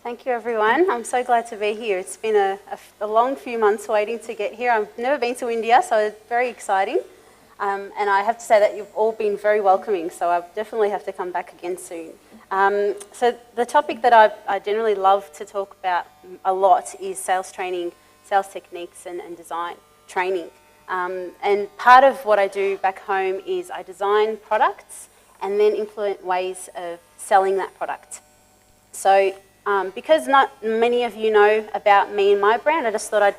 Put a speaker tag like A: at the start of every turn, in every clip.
A: Thank you, everyone. I'm so glad to be here. It's been a long few months waiting to get here. I've never been to India, so it's very exciting. And I have to say that you've all been very welcoming, so I definitely have to come back again soon. So the topic that I generally love to talk about a lot is sales training, sales techniques and design training. And part of what I do back home is I design products and then implement ways of selling that product. So because not many of you know about me and my brand, I just thought I'd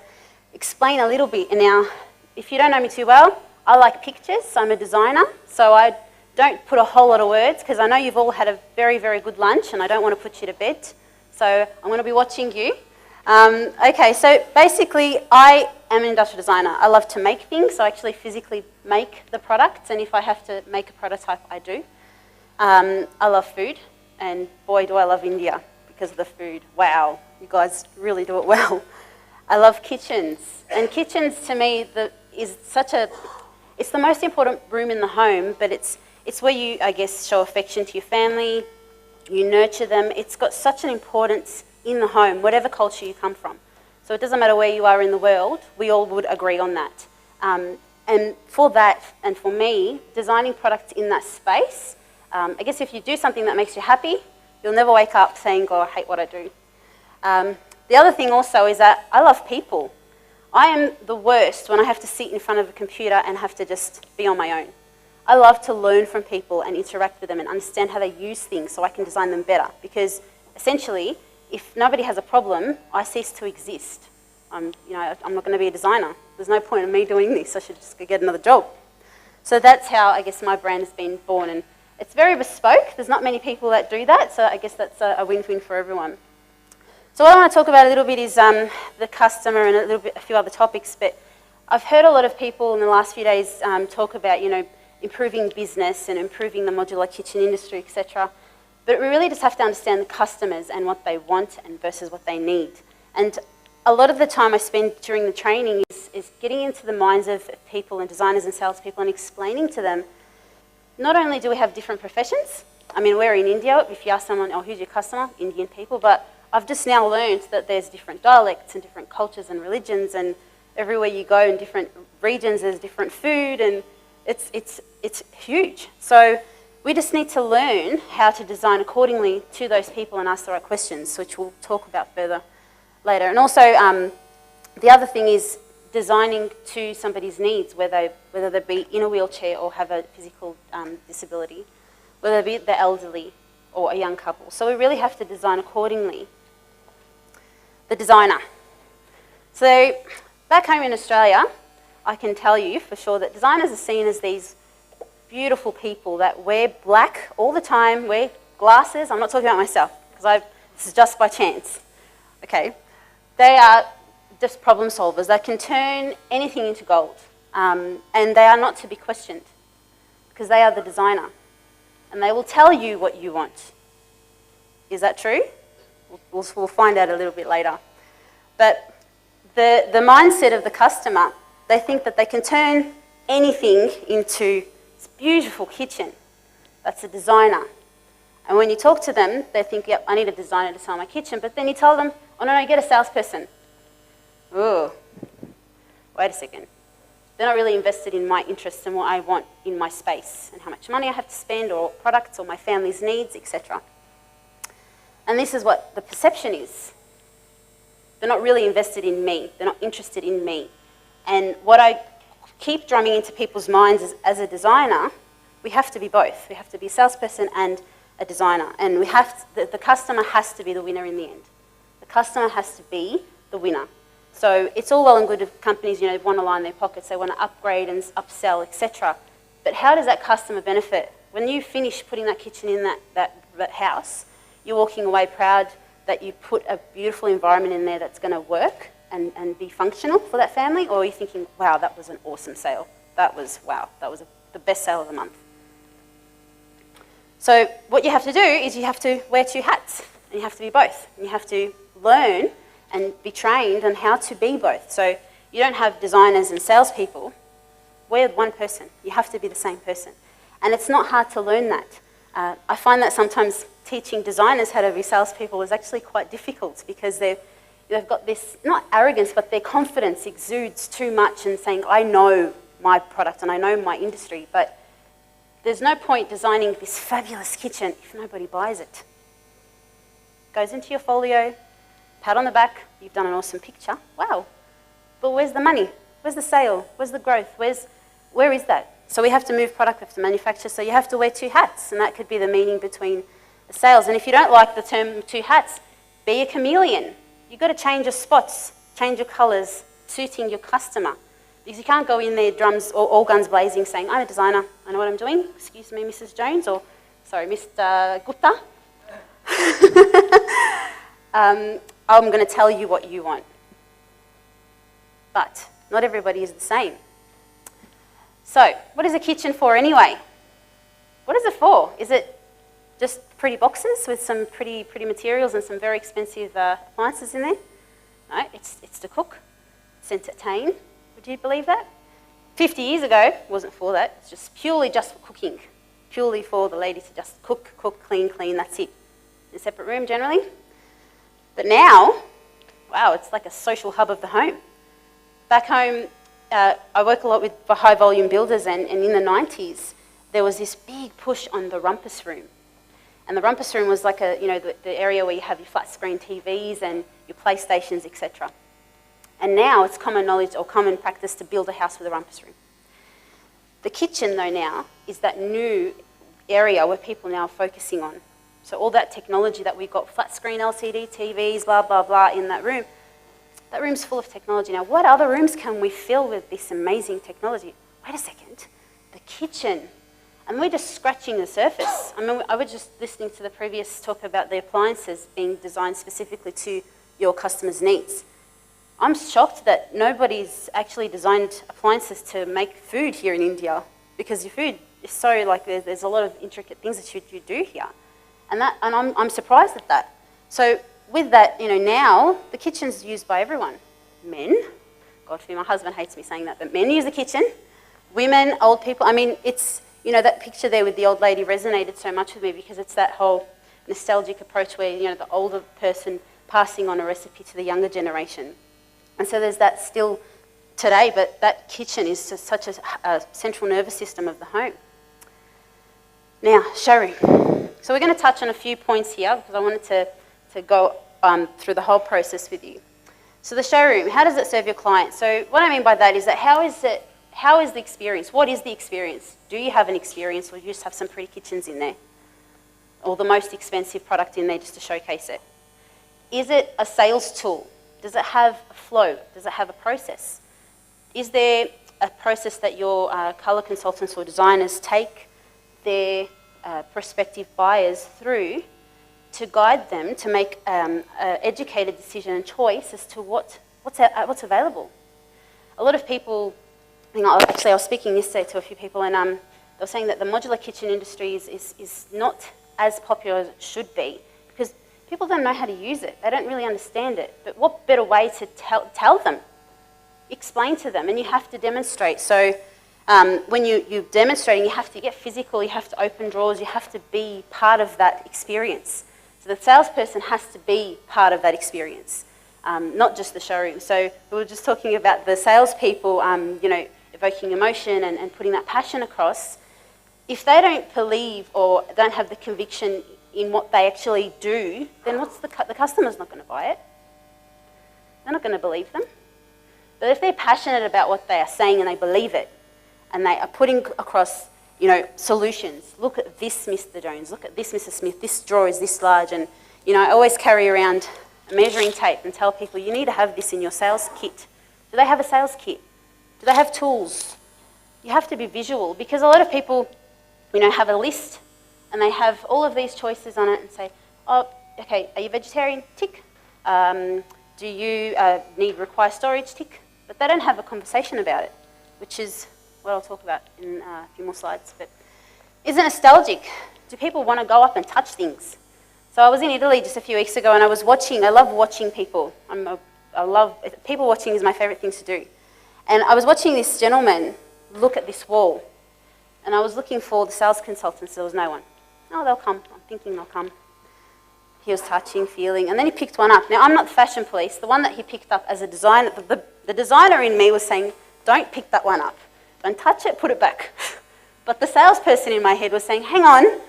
A: explain a little bit. And now, if you don't know me too well, I like pictures. I'm a designer, so I don't put a whole lot of words because I know you've all had a very, very good lunch and I don't want to put you to bed. So I'm going to be watching you. Okay, so basically I am an industrial designer. I love to make things, so I actually physically make the products, and if I have to make a prototype, I do. I love food, and boy do I love India because of the food. Wow, you guys really do it well. I love kitchens, and kitchens to me it's the most important room in the home, but it's where you, I guess, show affection to your family, you nurture them. It's got such an importance in the home, whatever culture you come from. So it doesn't matter where you are in the world, we all would agree on that. And for that, and for me, designing products in that space, I guess if you do something that makes you happy, you'll never wake up saying, oh, I hate what I do. The other thing also is that I love people. I am the worst when I have to sit in front of a computer and have to just be on my own. I love to learn from people and interact with them and understand how they use things so I can design them better. Because essentially, if nobody has a problem, I cease to exist. I'm not going to be a designer. There's no point in me doing this. I should just go get another job. So that's how I guess my brand has been born. And it's very bespoke. There's not many people that do that, so I guess that's a win-win for everyone. So what I want to talk about a little bit is the customer and a few other topics. But I've heard a lot of people in the last few days talk about, improving business and improving the modular kitchen industry, etc. But we really just have to understand the customers and what they want and versus what they need. And a lot of the time I spend during the training is getting into the minds of people and designers and salespeople and explaining to them, not only do we have different professions, I mean, we're in India. If you ask someone, oh, who's your customer? Indian people. But I've just now learned that there's different dialects and different cultures and religions, and everywhere you go in different regions, there's different food, and it's huge. So we just need to learn how to design accordingly to those people and ask the right questions, which we'll talk about further later. And also, the other thing is designing to somebody's needs, whether they be in a wheelchair or have a physical disability, whether they be the elderly or a young couple. So we really have to design accordingly. The designer. So back home in Australia, I can tell you for sure that designers are seen as these beautiful people that wear black all the time, wear glasses. I'm not talking about myself, because this is just by chance. Okay, they are just problem solvers that can turn anything into gold, and they are not to be questioned because they are the designer, and they will tell you what you want. Is that true? We'll find out a little bit later. But the mindset of the customer, they think that they can turn anything into this beautiful kitchen. That's a designer. And when you talk to them, they think, yep, I need a designer to sell my kitchen. But then you tell them, oh, no, get a salesperson. Oh, wait a second. They're not really invested in my interests and what I want in my space and how much money I have to spend or products or my family's needs, etc. And this is what the perception is. They're not really invested in me. They're not interested in me. And what I keep drumming into people's minds is, as a designer, we have to be both. We have to be a salesperson and a designer. And the customer has to be the winner in the end. The customer has to be the winner. So it's all well and good if companies, want to line their pockets, they want to upgrade and upsell, etc. But how does that customer benefit? When you finish putting that kitchen in that house, you're walking away proud that you put a beautiful environment in there that's going to work and be functional for that family, or are you thinking, wow, that was an awesome sale. That was the best sale of the month. So what you have to do is you have to wear two hats, and you have to be both. And you have to learn and be trained on how to be both. So you don't have designers and salespeople. We're one person. You have to be the same person. And it's not hard to learn that. I find that sometimes teaching designers how to be salespeople is actually quite difficult because they've got this, not arrogance, but their confidence exudes too much and saying, I know my product and I know my industry, but there's no point designing this fabulous kitchen if nobody buys it. Goes into your folio, pat on the back, you've done an awesome picture, wow. But where's the money? Where's the sale? Where's the growth? Where is that? So we have to move product, we have to manufacture, so you have to wear two hats, and that could be the meaning between the sales. And if you don't like the term two hats, be a chameleon. You've got to change your spots, change your colours, suiting your customer. Because you can't go in there drums or all guns blazing saying, I'm a designer, I know what I'm doing, excuse me, Mrs. Jones, or sorry, Mr. Gupta. I'm going to tell you what you want. But not everybody is the same. So, what is a kitchen for anyway? What is it for? Is it just pretty boxes with some pretty materials and some very expensive appliances in there? No, it's to cook, it's entertain. Would you believe that? 50 years ago, it wasn't for that. It's just purely just for cooking. Purely for the lady to just cook, clean, that's it. In a separate room generally. But now, wow, it's like a social hub of the home. Back home, I work a lot with high volume builders, and in the 90s, there was this big push on the rumpus room. And the rumpus room was like the area where you have your flat screen TVs and your PlayStations, etc. And now it's common knowledge or common practice to build a house with a rumpus room. The kitchen, though, now is that new area where people now are focusing on. So all that technology that we've got, flat screen LCD TVs, blah, blah, blah, in that room's full of technology. Now, what other rooms can we fill with this amazing technology? Wait a second, the kitchen. And we're just scratching the surface. I mean, I was just listening to the previous talk about the appliances being designed specifically to your customers' needs. I'm shocked that nobody's actually designed appliances to make food here in India, because your food is so, like, there's a lot of intricate things that you do here. And I'm surprised at that. So with that, now the kitchen's used by everyone. Men, God forbid, my husband hates me saying that, but men use the kitchen. Women, old people, I mean, it's, that picture there with the old lady resonated so much with me because it's that whole nostalgic approach where, the older person passing on a recipe to the younger generation. And so there's that still today, but that kitchen is just such a central nervous system of the home. Now, showroom. So we're going to touch on a few points here because I wanted to go through the whole process with you. So the showroom, how does it serve your client? So what I mean by that is that how is the experience? What is the experience? Do you have an experience, or do you just have some pretty kitchens in there? Or the most expensive product in there just to showcase it? Is it a sales tool? Does it have a flow? Does it have a process? Is there a process that your colour consultants or designers take their prospective buyers through to guide them to make an educated decision and choice as to what's available? A lot of people, actually I was speaking yesterday to a few people, and they were saying that the modular kitchen industry is not as popular as it should be because people don't know how to use it. They don't really understand it. But what better way to tell them? Explain to them, and you have to demonstrate. So when you're demonstrating, you have to get physical, you have to open drawers, you have to be part of that experience. So the salesperson has to be part of that experience, not just the showroom. So we were just talking about the salespeople, evoking emotion and putting that passion across. If they don't believe or don't have the conviction in what they actually do, then the customer's not going to buy it. They're not going to believe them. But if they're passionate about what they are saying and they believe it, and they are putting across, solutions. Look at this, Mr. Jones. Look at this, Mrs. Smith. This drawer is this large. And, I always carry around a measuring tape and tell people, you need to have this in your sales kit. Do they have a sales kit? Do they have tools? You have to be visual, because a lot of people, have a list and they have all of these choices on it and say, oh, okay, are you vegetarian? Tick. Do you require storage? Tick. But they don't have a conversation about it, which is what I'll talk about in a few more slides. But is it nostalgic? Do people want to go up and touch things? So I was in Italy just a few weeks ago, and I love watching people. People watching is my favourite thing to do. And I was watching this gentleman look at this wall, and I was looking for the sales consultants. There was no one. Oh, they'll come. I'm thinking they'll come. He was touching, feeling, and then he picked one up. Now, I'm not the fashion police. The one that he picked up as a designer, the designer in me was saying, don't pick that one up. Don't touch it, put it back. But the salesperson in my head was saying, hang on,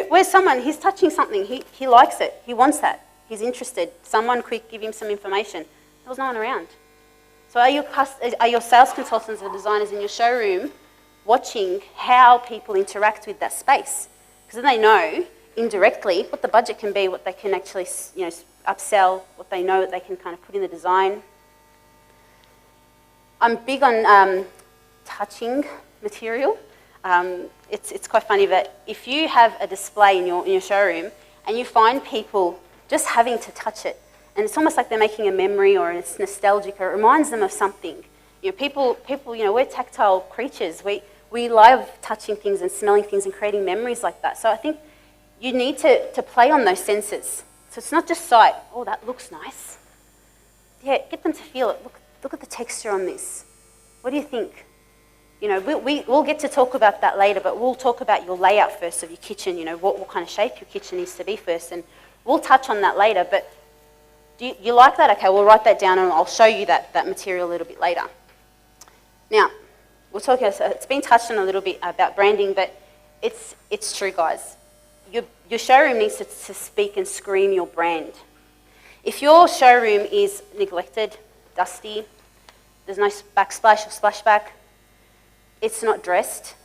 A: where's someone? He's touching something. He likes it. He wants that. He's interested. Someone quick, give him some information. There was no one around. So are your sales consultants or designers in your showroom watching how people interact with that space? Because then they know indirectly what the budget can be, what they can actually upsell, what they know that they can kind of put in the design. I'm big on touching material. It's quite funny that if you have a display in your showroom and you find people just having to touch it, and it's almost like they're making a memory or it's nostalgic or it reminds them of something. People, we're tactile creatures. We love touching things and smelling things and creating memories like that. So I think you need to play on those senses. So it's not just sight. Oh, that looks nice. Yeah, get them to feel it. Look at the texture on this. What do you think? We'll get to talk about that later, but we'll talk about your layout first of your kitchen, what kind of shape your kitchen needs to be first, and we'll touch on that later. But do you like that? Okay, we'll write that down and I'll show you that material a little bit later. Now, we'll talk, it's been touched on a little bit about branding, but it's true, guys. Your showroom needs to speak and scream your brand. If your showroom is neglected, dusty, there's no backsplash or splashback, it's not dressed,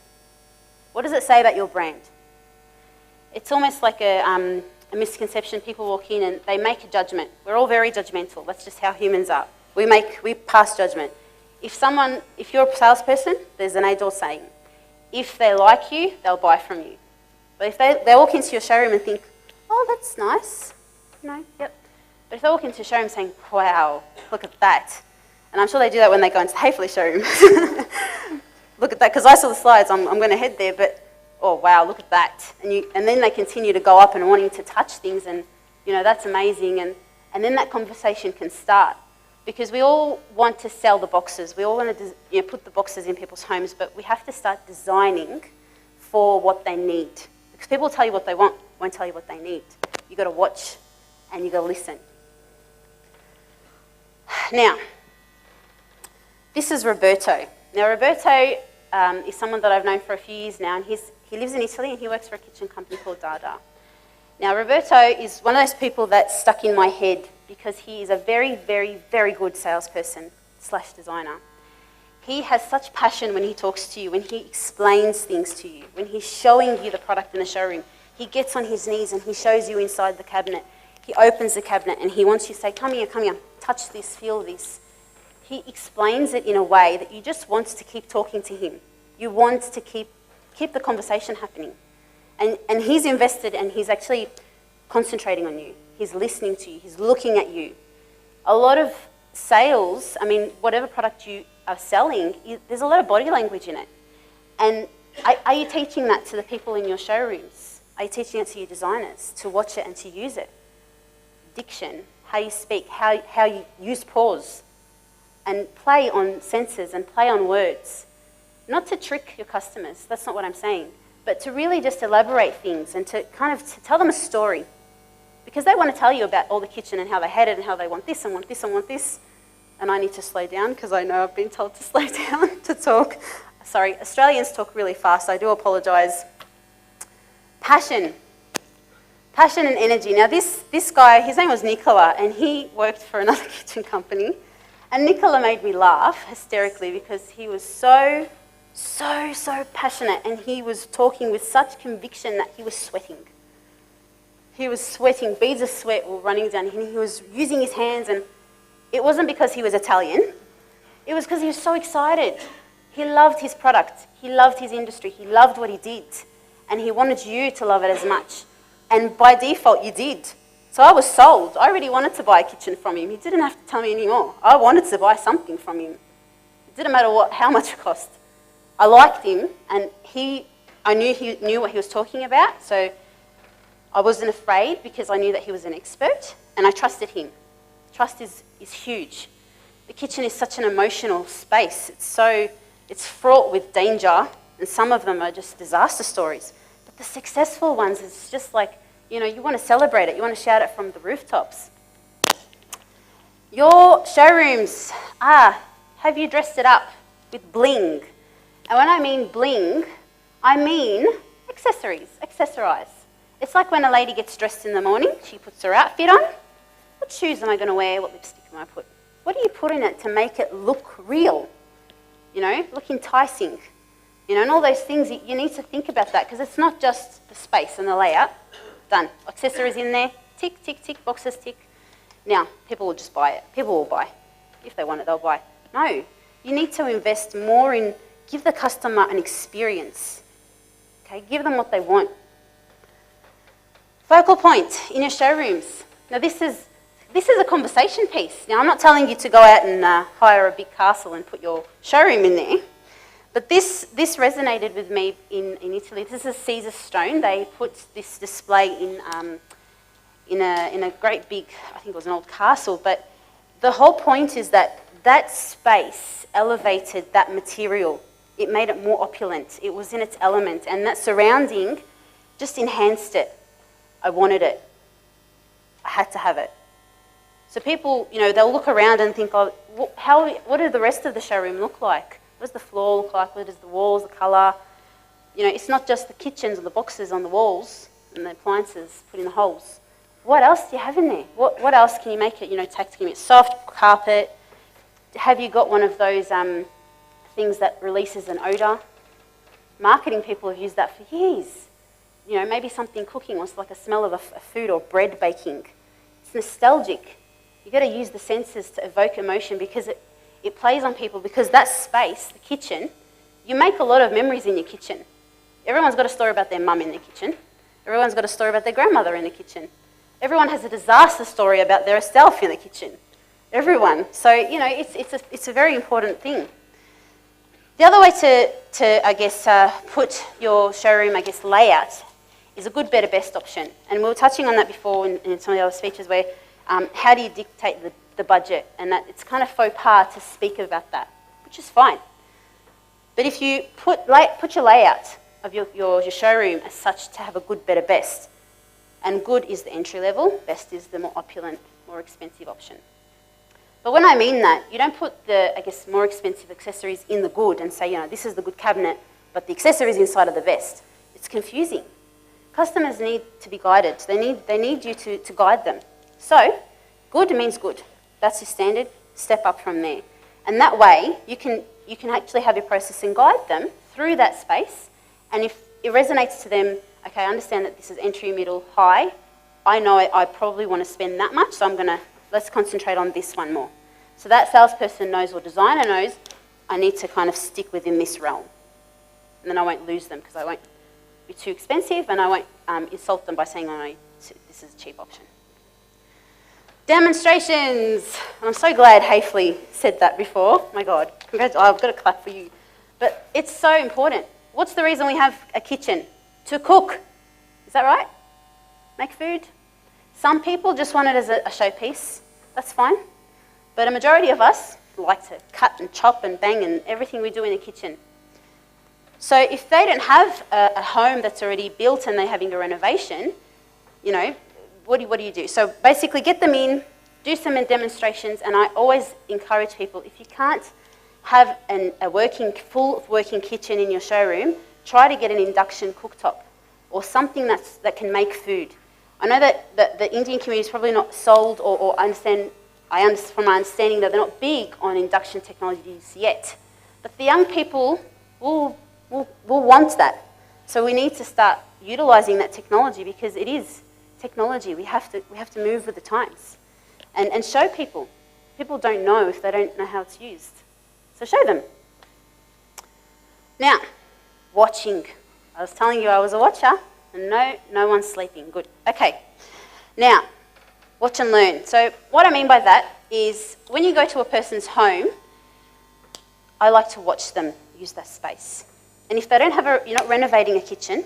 A: what does it say about your brand? It's almost like a misconception. People walk in and they make a judgment. We're all very judgmental. That's just how humans are. We pass judgment. If you're a salesperson, there's an age-old saying, if they like you, they'll buy from you. But if they walk into your showroom and think, oh, that's nice, yep. But if they walk into your showroom saying, wow, look at that, and I'm sure they do that when they go into the Hayfley showroom. Look at that, because I saw the slides, I'm going to head there, but oh wow, look at that. And then they continue to go up and wanting to touch things, and that's amazing, and then that conversation can start. Because we all want to sell the boxes, we all want to put the boxes in people's homes, but we have to start designing for what they need. Because people will tell you what they want, won't tell you what they need. You've got to watch and you've got to listen. Now, this is Roberto. Now, Roberto is someone that I've known for a few years now, and he lives in Italy and he works for a kitchen company called Dada. Now, Roberto is one of those people that's stuck in my head because he is a very, very, very good salesperson / designer. He has such passion when he talks to you, when he explains things to you, when he's showing you the product in the showroom. He gets on his knees and he shows you inside the cabinet. He opens the cabinet and he wants you to say, come here, touch this, feel this. He explains it in a way that you just want to keep talking to him. You want to keep the conversation happening. And he's invested and he's actually concentrating on you. He's listening to you. He's looking at you. A lot of sales, whatever product you are selling, there's a lot of body language in it. And are you teaching that to the people in your showrooms? Are you teaching it to your designers to watch it and to use it? Diction, how you speak, how you use pause, and play on senses and play on words. Not to trick your customers, that's not what I'm saying, but to really just elaborate things and to tell them a story. Because they want to tell you about all the kitchen and how they hate it and how they want this and want this and want this. And I need to slow down because I know I've been told to slow down to talk. Sorry, Australians talk really fast, I do apologise. Passion and energy. Now this guy, his name was Nicola, and he worked for another kitchen company. And Nicola made me laugh hysterically because he was so passionate, and he was talking with such conviction that he was sweating. He was sweating, beads of sweat were running down him. He was using his hands, and it wasn't because he was Italian. It was because he was so excited. He loved his product. He loved his industry. He loved what he did. And he wanted you to love it as much. And by default, you did. So I was sold. I already wanted to buy a kitchen from him. He didn't have to tell me anymore. I wanted to buy something from him. It didn't matter how much it cost. I liked him, and I knew he knew what he was talking about, so I wasn't afraid because I knew that he was an expert, and I trusted him. Trust is huge. The kitchen is such an emotional space. It's fraught with danger, and some of them are just disaster stories. But the successful ones, it's just like You know, you want to celebrate it. You want to shout it from the rooftops. Your showrooms, have you dressed it up with bling? And when I mean bling, I mean accessories, accessorize. It's like when a lady gets dressed in the morning, she puts her outfit on. What shoes am I going to wear? What lipstick am I put? What do you put in it to make it look real? You know, look enticing. You know, and all those things, you need to think about that because it's not just the space and the layout. Done. Accessories in there, tick, tick, tick, boxes tick. Now, people will just buy it. People will buy. If they want it, they'll buy. No, you need to invest more in, give the customer an experience. Okay, give them what they want. Focal point in your showrooms. Now this is a conversation piece. Now I'm not telling you to go out and hire a big castle and put your showroom in there. But this resonated with me in Italy. This is Caesar stone. They put this display in a great big, I think it was an old castle, but the whole point is that that space elevated that material. It made it more opulent. It was in its element, and that surrounding just enhanced it. I wanted it. I had to have it. So people, you know, they'll look around and think, oh, what do the rest of the showroom look like? What does the floor look like? What does the walls, the colour? You know, it's not just the kitchens or the boxes on the walls and the appliances put in the holes. What else do you have in there? What else can you make it, you know, tactile? It's soft, carpet. Have you got one of those things that releases an odour? Marketing people have used that for years. You know, maybe something cooking was like a smell of a food or bread baking. It's nostalgic. You've got to use the senses to evoke emotion because it plays on people, because that space, the kitchen, you make a lot of memories in your kitchen. Everyone's got a story about their mum in their kitchen. Everyone's got a story about their grandmother in the kitchen. Everyone has a disaster story about their self in the kitchen. Everyone. So, you know, it's a very important thing. The other way to I guess, put your showroom, I guess, layout is a good, better, best option. And we were touching on that before in some of the other speeches where how do you dictate the budget? And that it's kind of faux pas to speak about that, which is fine. But if you put your layout of your showroom as such to have a good, better, best, and good is the entry level, best is the more opulent, more expensive option. But when I mean that, you don't put the, I guess, more expensive accessories in the good and say, you know, this is the good cabinet, but the accessories inside are the best. It's confusing. Customers need to be guided. They need you to guide them. So, good means good. That's your standard. Step up from there. And that way, you can actually have your process and guide them through that space. And if it resonates to them, okay, I understand that this is entry, middle, high. I know I probably want to spend that much, so let's concentrate on this one more. So that salesperson knows, or designer knows, I need to kind of stick within this realm. And then I won't lose them because I won't be too expensive, and I won't insult them by saying, oh no, this is a cheap option. Demonstrations. I'm so glad Hafley said that before. My God, I've got to clap for you. But it's so important. What's the reason we have a kitchen? To cook. Is that right? Make food. Some people just want it as a showpiece. That's fine. But a majority of us like to cut and chop and bang and everything we do in the kitchen. So if they don't have a home that's already built and they're having a renovation, you know, what do you do? So basically get them in, do some demonstrations, and I always encourage people, if you can't have a full working kitchen in your showroom, try to get an induction cooktop or something that can make food. I know that the Indian community is probably not sold or from my understanding that they're not big on induction technologies yet. But the young people will want that. So we need to start utilising that technology because it is technology. We have to move with the times and show people. People don't know if they don't know how it's used. So show them. Now, watching. I was telling you I was a watcher, and no one's sleeping. Good. Okay. Now, watch and learn. So what I mean by that is when you go to a person's home, I like to watch them use that space. And if they don't have you're not renovating a kitchen,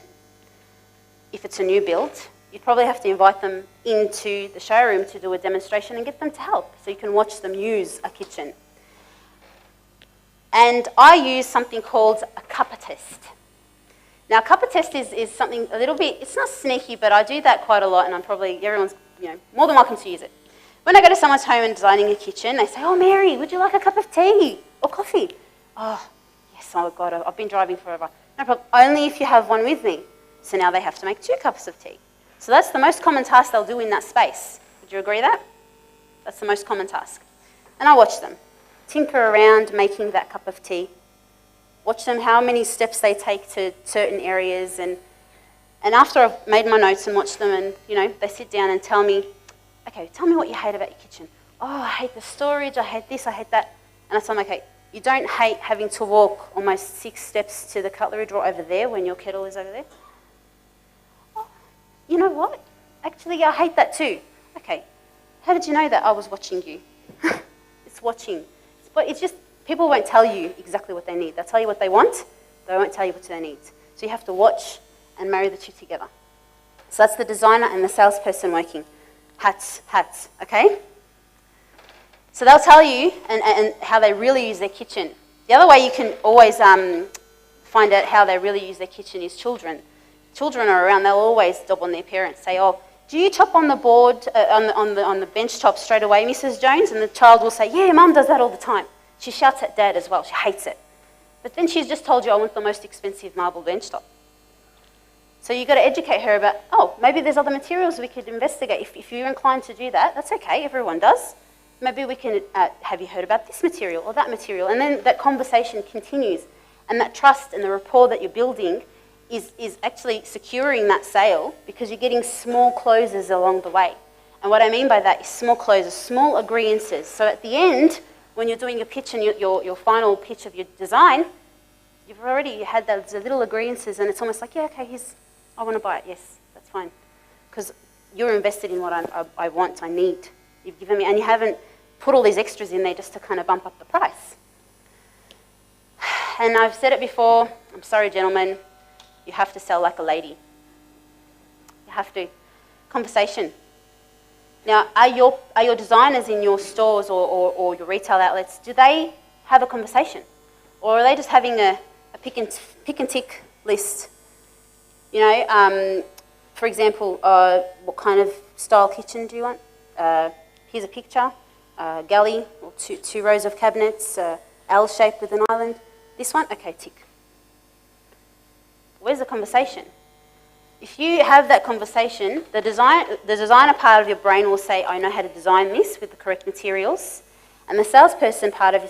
A: if it's a new build, you'd probably have to invite them into the showroom to do a demonstration and get them to help so you can watch them use a kitchen. And I use something called a cuppa test. Now, cuppa test is something a little bit, it's not sneaky, but I do that quite a lot, and everyone's more than welcome to use it. When I go to someone's home and designing a kitchen, they say, "Oh, Mary, would you like a cup of tea or coffee?" "Oh, yes, oh God, I've been driving forever." "No problem, only if you have one with me." So now they have to make 2 cups of tea. So that's the most common task they'll do in that space. Would you agree that? That's the most common task. And I watch them tinker around making that cup of tea. Watch them how many steps they take to certain areas, and after I've made my notes and watched them, and they sit down and tell me, "Okay, tell me what you hate about your kitchen." "Oh, I hate the storage, I hate this, I hate that." And I tell them, "Okay, you don't hate having to walk almost 6 steps to the cutlery drawer over there when your kettle is over there?" "Oh, you know what? Actually, I hate that too." "Okay, how did you know that?" "I was watching you." It's watching. But it's just, people won't tell you exactly what they need. They'll tell you what they want, they won't tell you what they need. So you have to watch and marry the two together. So that's the designer and the salesperson working. Hats, okay? So they'll tell you and how they really use their kitchen. The other way you can always find out how they really use their kitchen is children. Children are around, they'll always dob on their parents, say, "Oh, do you chop on the board, on the bench top straight away, Mrs. Jones?" And the child will say, "Yeah, Mum does that all the time." She shouts at Dad as well, she hates it. But then she's just told you, "I want the most expensive marble bench top." So you've got to educate her about, oh, maybe there's other materials we could investigate. If you're inclined to do that, that's okay, everyone does. Maybe we can, have you heard about this material or that material? And then that conversation continues. And that trust and the rapport that you're building is actually securing that sale, because you're getting small closes along the way. And what I mean by that is small closes, small agreeances. So at the end, when you're doing your pitch and your final pitch of your design, you've already had those little agreeances, and it's almost like, yeah, okay, I want to buy it, yes, that's fine. Because you're invested in what I want, I need. You've given me, and you haven't put all these extras in there just to kind of bump up the price. And I've said it before, I'm sorry, gentlemen, you have to sell like a lady. You have to. Conversation. Now, are your designers in your stores or your retail outlets, do they have a conversation? Or are they just having a pick and tick list? For example, what kind of style kitchen do you want? Here's a picture, galley, or two rows of cabinets, L shape with an island. This one, okay, tick. Where's the conversation? If you have that conversation, the designer part of your brain will say, I know how to design this with the correct materials. And the salesperson part of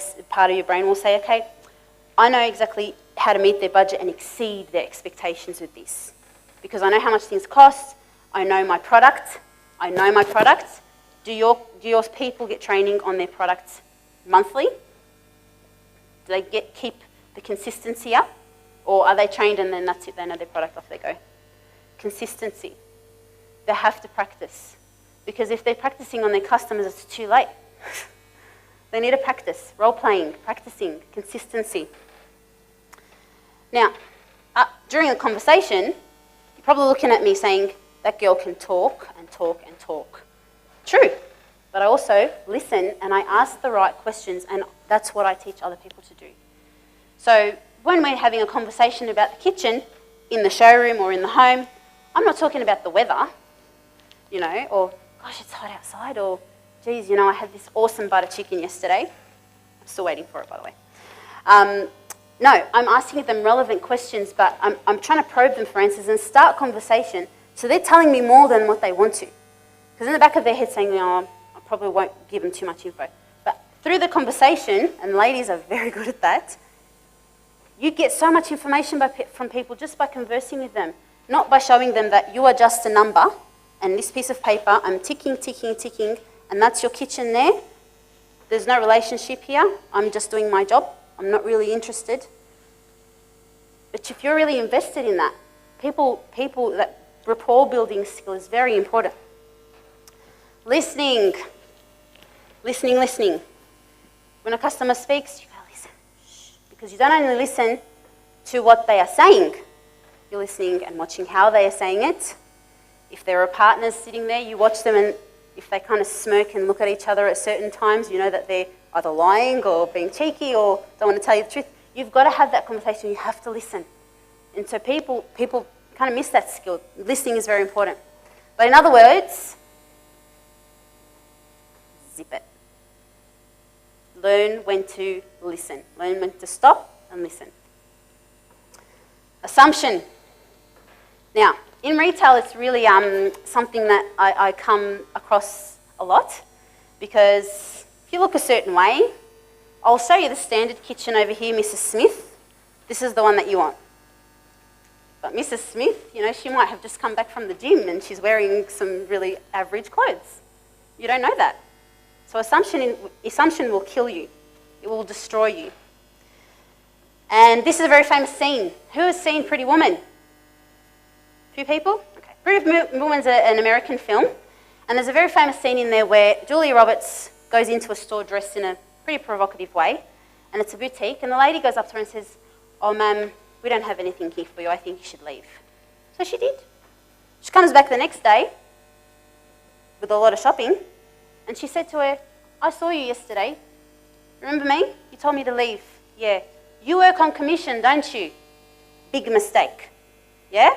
A: your brain will say, okay, I know exactly how to meet their budget and exceed their expectations with this. Because I know how much things cost, I know my product. Do your people get training on their products monthly? Do they keep the consistency up? Or are they trained and then that's it, they know their product, off they go? Consistency. They have to practice. Because if they're practicing on their customers, it's too late. They need to practice, role-playing, practicing, consistency. Now, during a conversation, you're probably looking at me saying, that girl can talk and talk and talk. True, but I also listen and I ask the right questions, and that's what I teach other people to do. So when we're having a conversation about the kitchen, in the showroom or in the home, I'm not talking about the weather, or gosh, it's hot outside, or geez, I had this awesome butter chicken yesterday. I'm still waiting for it, by the way. No, I'm asking them relevant questions, but I'm trying to probe them for answers and start conversation so they're telling me more than what they want to. Because in the back of their head saying, I probably won't give them too much info. But through the conversation, and ladies are very good at that, you get so much information from people just by conversing with them, not by showing them that you are just a number and this piece of paper, I'm ticking, and that's your kitchen there. There's no relationship here. I'm just doing my job. I'm not really interested. But if you're really invested in that, that rapport building skill is very important. Listening. When a customer speaks, you gotta listen. Because you don't only listen to what they are saying, you're listening and watching how they are saying it. If there are partners sitting there, you watch them, and if they kind of smirk and look at each other at certain times, you know that they're either lying or being cheeky or don't want to tell you the truth. You've got to have that conversation. You have to listen. And so people kind of miss that skill. Listening is very important. But in other words, zip it. Learn when to listen. Learn when to stop and listen. Assumption. Now, in retail, it's really something that I come across a lot, because if you look a certain way, I'll show you the standard kitchen over here, Mrs. Smith. This is the one that you want. But Mrs. Smith, you know, she might have just come back from the gym and she's wearing some really average clothes. You don't know that. So assumption will kill you. It will destroy you. And this is a very famous scene. Who has seen Pretty Woman? Few people? Okay. Pretty Woman's an American film. And there's a very famous scene in there where Julia Roberts goes into a store dressed in a pretty provocative way. And it's a boutique. And the lady goes up to her and says, "Oh, ma'am, we don't have anything here for you. I think you should leave." So she did. She comes back the next day with a lot of shopping. And she said to her, "I saw you yesterday. Remember me? You told me to leave." "Yeah." "You work on commission, don't you?" Big mistake. Yeah?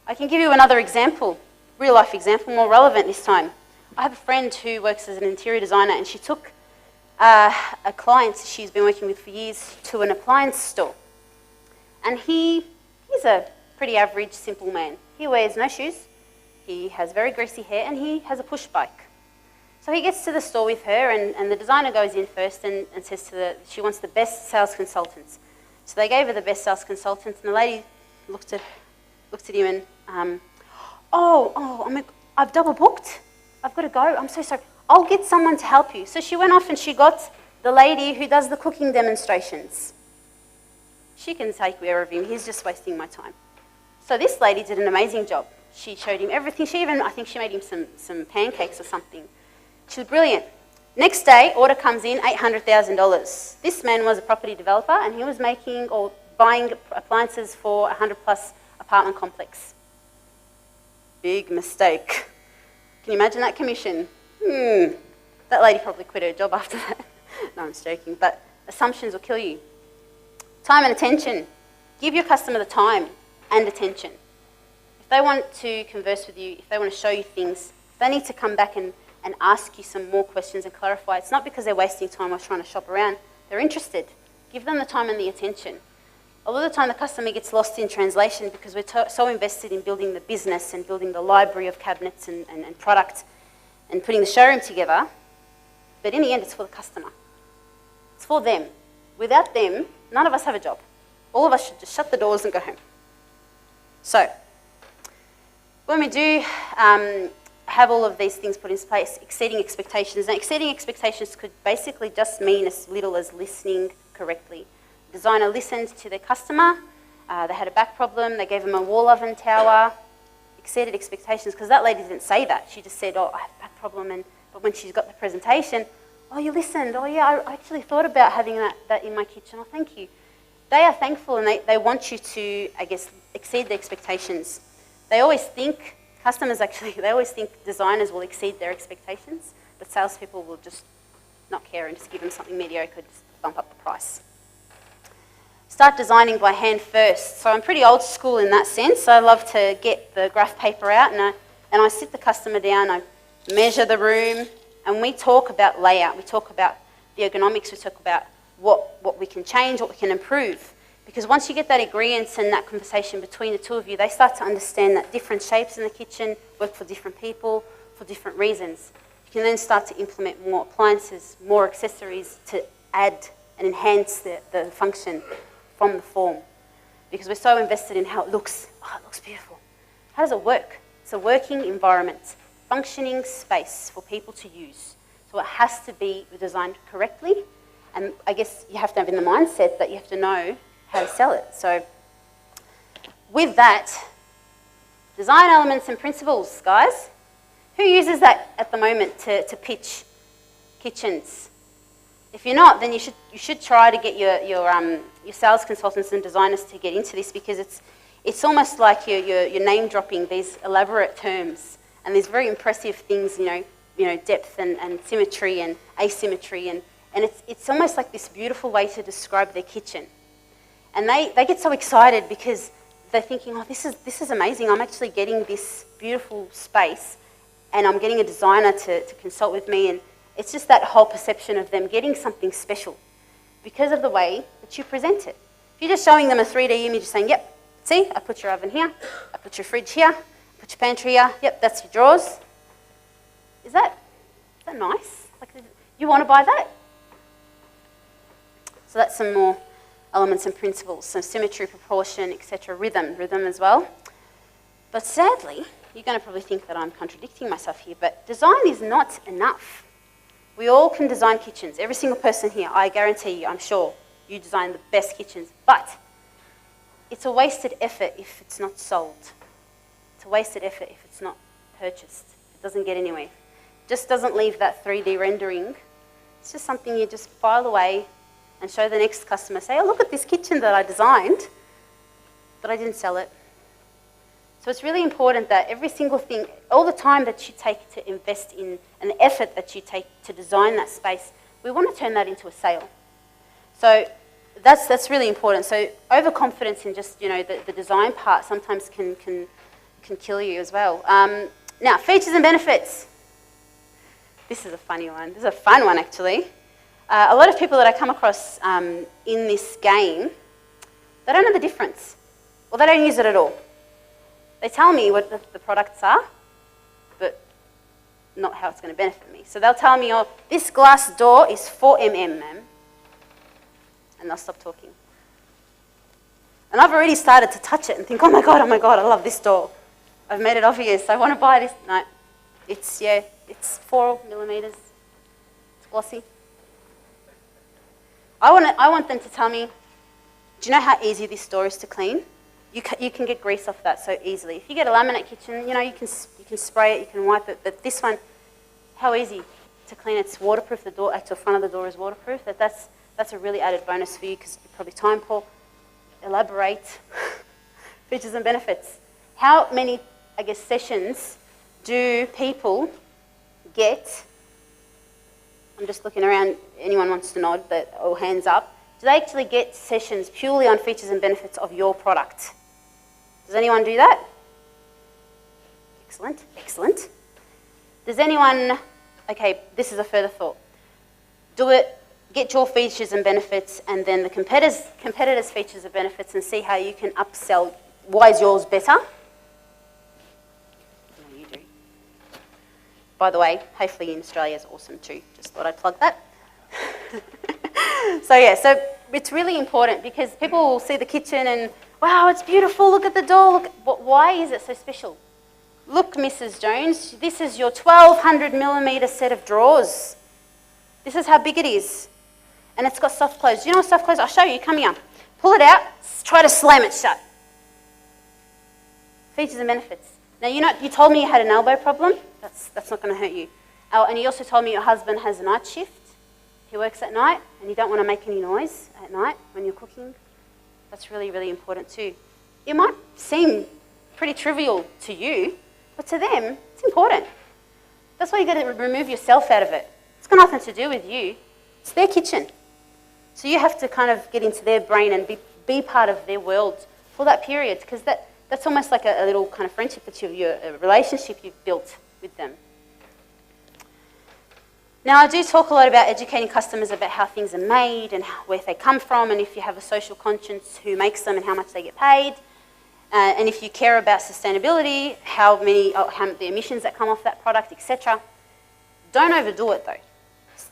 A: I can give you another example, real life example, more relevant this time. I have a friend who works as an interior designer, and she took a client she's been working with for years to an appliance store. And he's a pretty average, simple man. He wears no shoes, he has very greasy hair, and he has a push bike. So he gets to the store with her, and the designer goes in first and says to she wants the best sales consultants. So they gave her the best sales consultants, and the lady looked at him and, I've double booked. I've got to go. I'm so sorry. I'll get someone to help you. So she went off and she got the lady who does the cooking demonstrations. She can take care of him. He's just wasting my time. So this lady did an amazing job. She showed him everything. I think she made him some pancakes or something. She was brilliant. Next day, order comes in, $800,000. This man was a property developer, and he was making or buying appliances for a 100+ apartment complex. Big mistake. Can you imagine that commission? That lady probably quit her job after that. No, I'm just joking. But assumptions will kill you. Time and attention. Give your customer the time and attention. If they want to converse with you, if they want to show you things, they need to come back and ask you some more questions and clarify. It's not because they're wasting time or trying to shop around. They're interested. Give them the time and the attention. A lot of the time the customer gets lost in translation because we're so invested in building the business and building the library of cabinets and product and putting the showroom together. But in the end, it's for the customer. It's for them. Without them, none of us have a job. All of us should just shut the doors and go home. So, when we do have all of these things put in place, exceeding expectations. Now, exceeding expectations could basically just mean as little as listening correctly. The designer listened to their customer. They had a back problem. They gave them a wall oven tower. Exceeded expectations, because that lady didn't say that. She just said, "Oh, I have a back problem." But when she's got the presentation, "Oh, you listened. Oh, yeah, I actually thought about having that in my kitchen. Oh, thank you." They are thankful, and they want you to, I guess, exceed the expectations. They always think, customers actually, they always think designers will exceed their expectations, but salespeople will just not care and just give them something mediocre, just bump up the price. Start designing by hand first. So I'm pretty old school in that sense. I love to get the graph paper out and I sit the customer down, I measure the room, and we talk about layout. We talk about the ergonomics, we talk about what we can change, what we can improve. Because once you get that agreement and that conversation between the two of you, they start to understand that different shapes in the kitchen work for different people, for different reasons. You can then start to implement more appliances, more accessories to add and enhance the function from the form. Because we're so invested in how it looks. Oh, it looks beautiful. How does it work? It's a working environment, functioning space for people to use. So it has to be designed correctly, and I guess you have to have in the mindset that you have to know how to sell it. So with that, design elements and principles, guys. Who uses that at the moment to pitch kitchens? If you're not, then you should try to get your sales consultants and designers to get into this, because it's almost like you're name dropping these elaborate terms and these very impressive things, you know, depth and symmetry and asymmetry, and it's almost like this beautiful way to describe their kitchen. And they get so excited because they're thinking, oh, this is amazing. I'm actually getting this beautiful space and I'm getting a designer to consult with me. And it's just that whole perception of them getting something special because of the way that you present it. If you're just showing them a 3D image, saying, yep, see, I put your oven here, I put your fridge here, I put your pantry here, yep, that's your drawers. Is that nice? Like, you want to buy that? So that's some more elements and principles, so symmetry, proportion, etc., rhythm as well. But sadly, you're going to probably think that I'm contradicting myself here, but design is not enough. We all can design kitchens. Every single person here, I guarantee you, I'm sure, you design the best kitchens, but it's a wasted effort if it's not sold. It's a wasted effort if it's not purchased. It doesn't get anywhere. It just doesn't leave that 3D rendering. It's just something you just file away and show the next customer. Say, oh, look at this kitchen that I designed, but I didn't sell it. So it's really important that every single thing, all the time that you take to invest in, and the effort that you take to design that space, we want to turn that into a sale. So that's really important. So overconfidence in just, the design part sometimes can kill you as well. Now, features and benefits. This is a funny one. This is a fun one, actually. A lot of people that I come across in this game, they don't know the difference, or they don't use it at all. They tell me what the products are, but not how it's going to benefit me. So they'll tell me, oh, this glass door is 4 mm, ma'am, and they'll stop talking. And I've already started to touch it and think, oh my God, I love this door. I've made it obvious, I want to buy this. No, it's 4 millimeters. It's glossy. I want them to tell me, do you know how easy this door is to clean? You can get grease off that so easily. If you get a laminate kitchen, you can spray it, you can wipe it, but this one, how easy to clean. It's waterproof. The door, actually, the front of the door is waterproof. That's a really added bonus for you because you're probably time poor. Elaborate. Features and benefits. How many, sessions do people get? I'm just looking around. Anyone wants to nod, or hands up. Do they actually get sessions purely on features and benefits of your product? Does anyone do that? Excellent, excellent. Does anyone, this is a further thought. Do it, get your features and benefits and then the competitors' features and benefits and see how you can upsell. Why is yours better? No, you do. By the way, hopefully in Australia is awesome too. Just thought I'd plug that. So it's really important because people will see the kitchen and, wow, it's beautiful, look at the door. Why is it so special? Look, Mrs. Jones, this is your 1200 millimetre set of drawers. This is how big it is. And it's got soft close. Do you know what soft close? I'll show you, come here. Pull it out, try to slam it shut. Features and benefits. Now, you told me you had an elbow problem. That's not going to hurt you. Oh, and you also told me your husband has a night shift. He works at night and you don't want to make any noise at night when you're cooking. That's really, really important too. It might seem pretty trivial to you, but to them, it's important. That's why you've got to remove yourself out of it. It's got nothing to do with you. It's their kitchen. So you have to kind of get into their brain and be part of their world for that period because that's almost like a little kind of friendship that a relationship you've built with them. Now, I do talk a lot about educating customers about how things are made and where they come from, and if you have a social conscience, who makes them and how much they get paid. And if you care about sustainability, how the emissions that come off that product, etc. Don't overdo it, though.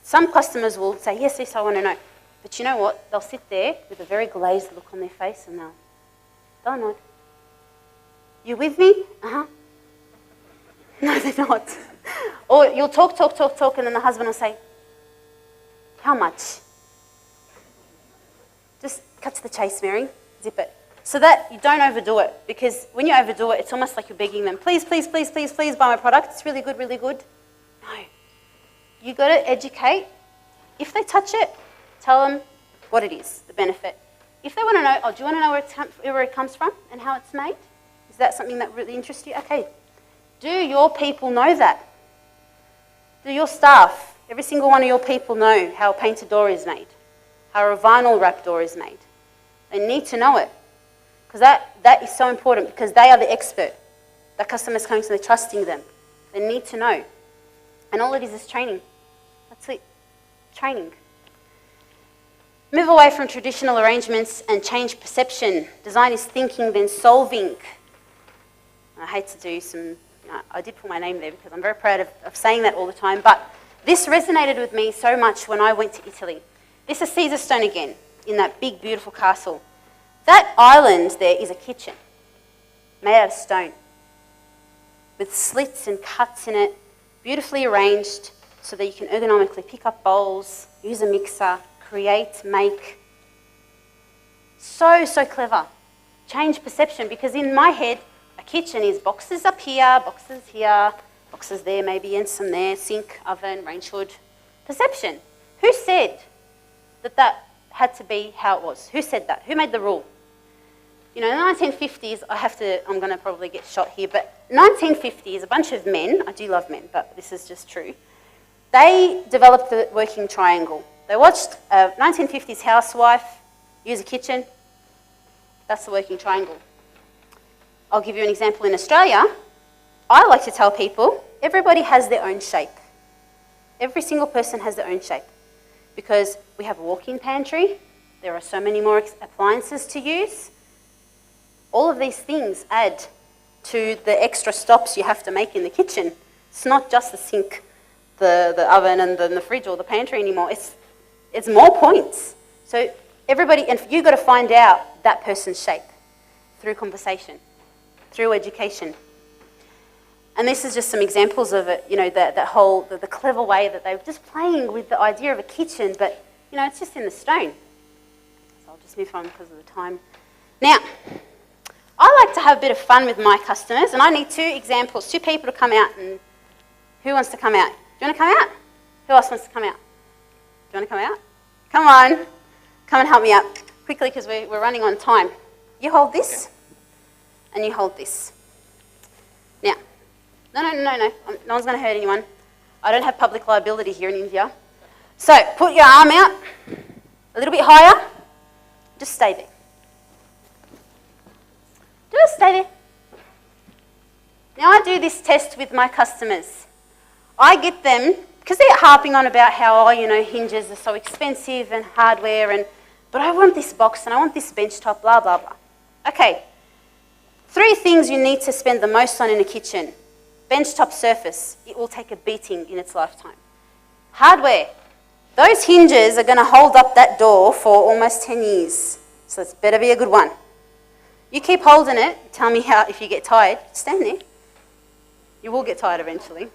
A: Some customers will say, yes, I want to know. But you know what? They'll sit there with a very glazed look on their face and they'll nod. You with me? Uh-huh. No, they're not. Or you'll talk, and then the husband will say, how much? Just cut to the chase, Mary. Zip it. So that you don't overdo it, because when you overdo it, it's almost like you're begging them, please, please, please, please, please buy my product. It's really good, really good. No. You've got to educate. If they touch it, tell them what it is, the benefit. If they want to know, do you want to know where it comes from and how it's made? Is that something that really interests you? Okay. Do your people know that? Do your staff, every single one of your people know how a painted door is made, how a vinyl wrap door is made? They need to know it. Because that is so important, because they are the expert. The customer's coming, so they're trusting them. They need to know. And all it is training. That's it. Training. Move away from traditional arrangements and change perception. Design is thinking, then solving. I hate to do some, I did put my name there because I'm very proud of saying that all the time, but this resonated with me so much when I went to Italy. This is Caesar stone again, in that big, beautiful castle. That island there is a kitchen made out of stone with slits and cuts in it, beautifully arranged so that you can ergonomically pick up bowls, use a mixer, create, make. So, so clever. Change perception, because in my head, a kitchen is boxes up here, boxes there maybe, and some there, sink, oven, range hood. Perception. Who said that that had to be how it was? Who said that? Who made the rule? You know, in the 1950s, I'm going to probably get shot here, but 1950s, a bunch of men, I do love men, but this is just true, they developed the working triangle. They watched a 1950s housewife use a kitchen. That's the working triangle. I'll give you an example in Australia. I like to tell people, everybody has their own shape. Every single person has their own shape. Because we have a walk-in pantry, there are so many more appliances to use. All of these things add to the extra stops you have to make in the kitchen. It's not just the sink, the oven and the fridge or the pantry anymore. It's more points. So everybody, and you've got to find out that person's shape through conversation, through education. And this is just some examples of it, you know, the clever way that they were just playing with the idea of a kitchen, but, you know, it's just in the stone. So I'll just move on because of the time. Now, I like to have a bit of fun with my customers, and I need two examples, two people to come out. And who wants to come out? Do you want to come out? Who else wants to come out? Do you want to come out? Come on. Come and help me out quickly because we're running on time. You hold this, and you hold this. Now, no. No one's going to hurt anyone. I don't have public liability here in India. So, put your arm out a little bit higher. Just stay there. Just stay there. Now, I do this test with my customers. I get them, because they're harping on about how, hinges are so expensive and hardware, but I want this box and I want this bench top, blah, blah, blah. Okay, 3 things you need to spend the most on in a kitchen. Bench top surface, it will take a beating in its lifetime. Hardware, those hinges are going to hold up that door for almost 10 years, so it's better be a good one. You keep holding it, tell me how, if you get tired, stand there. You will get tired eventually.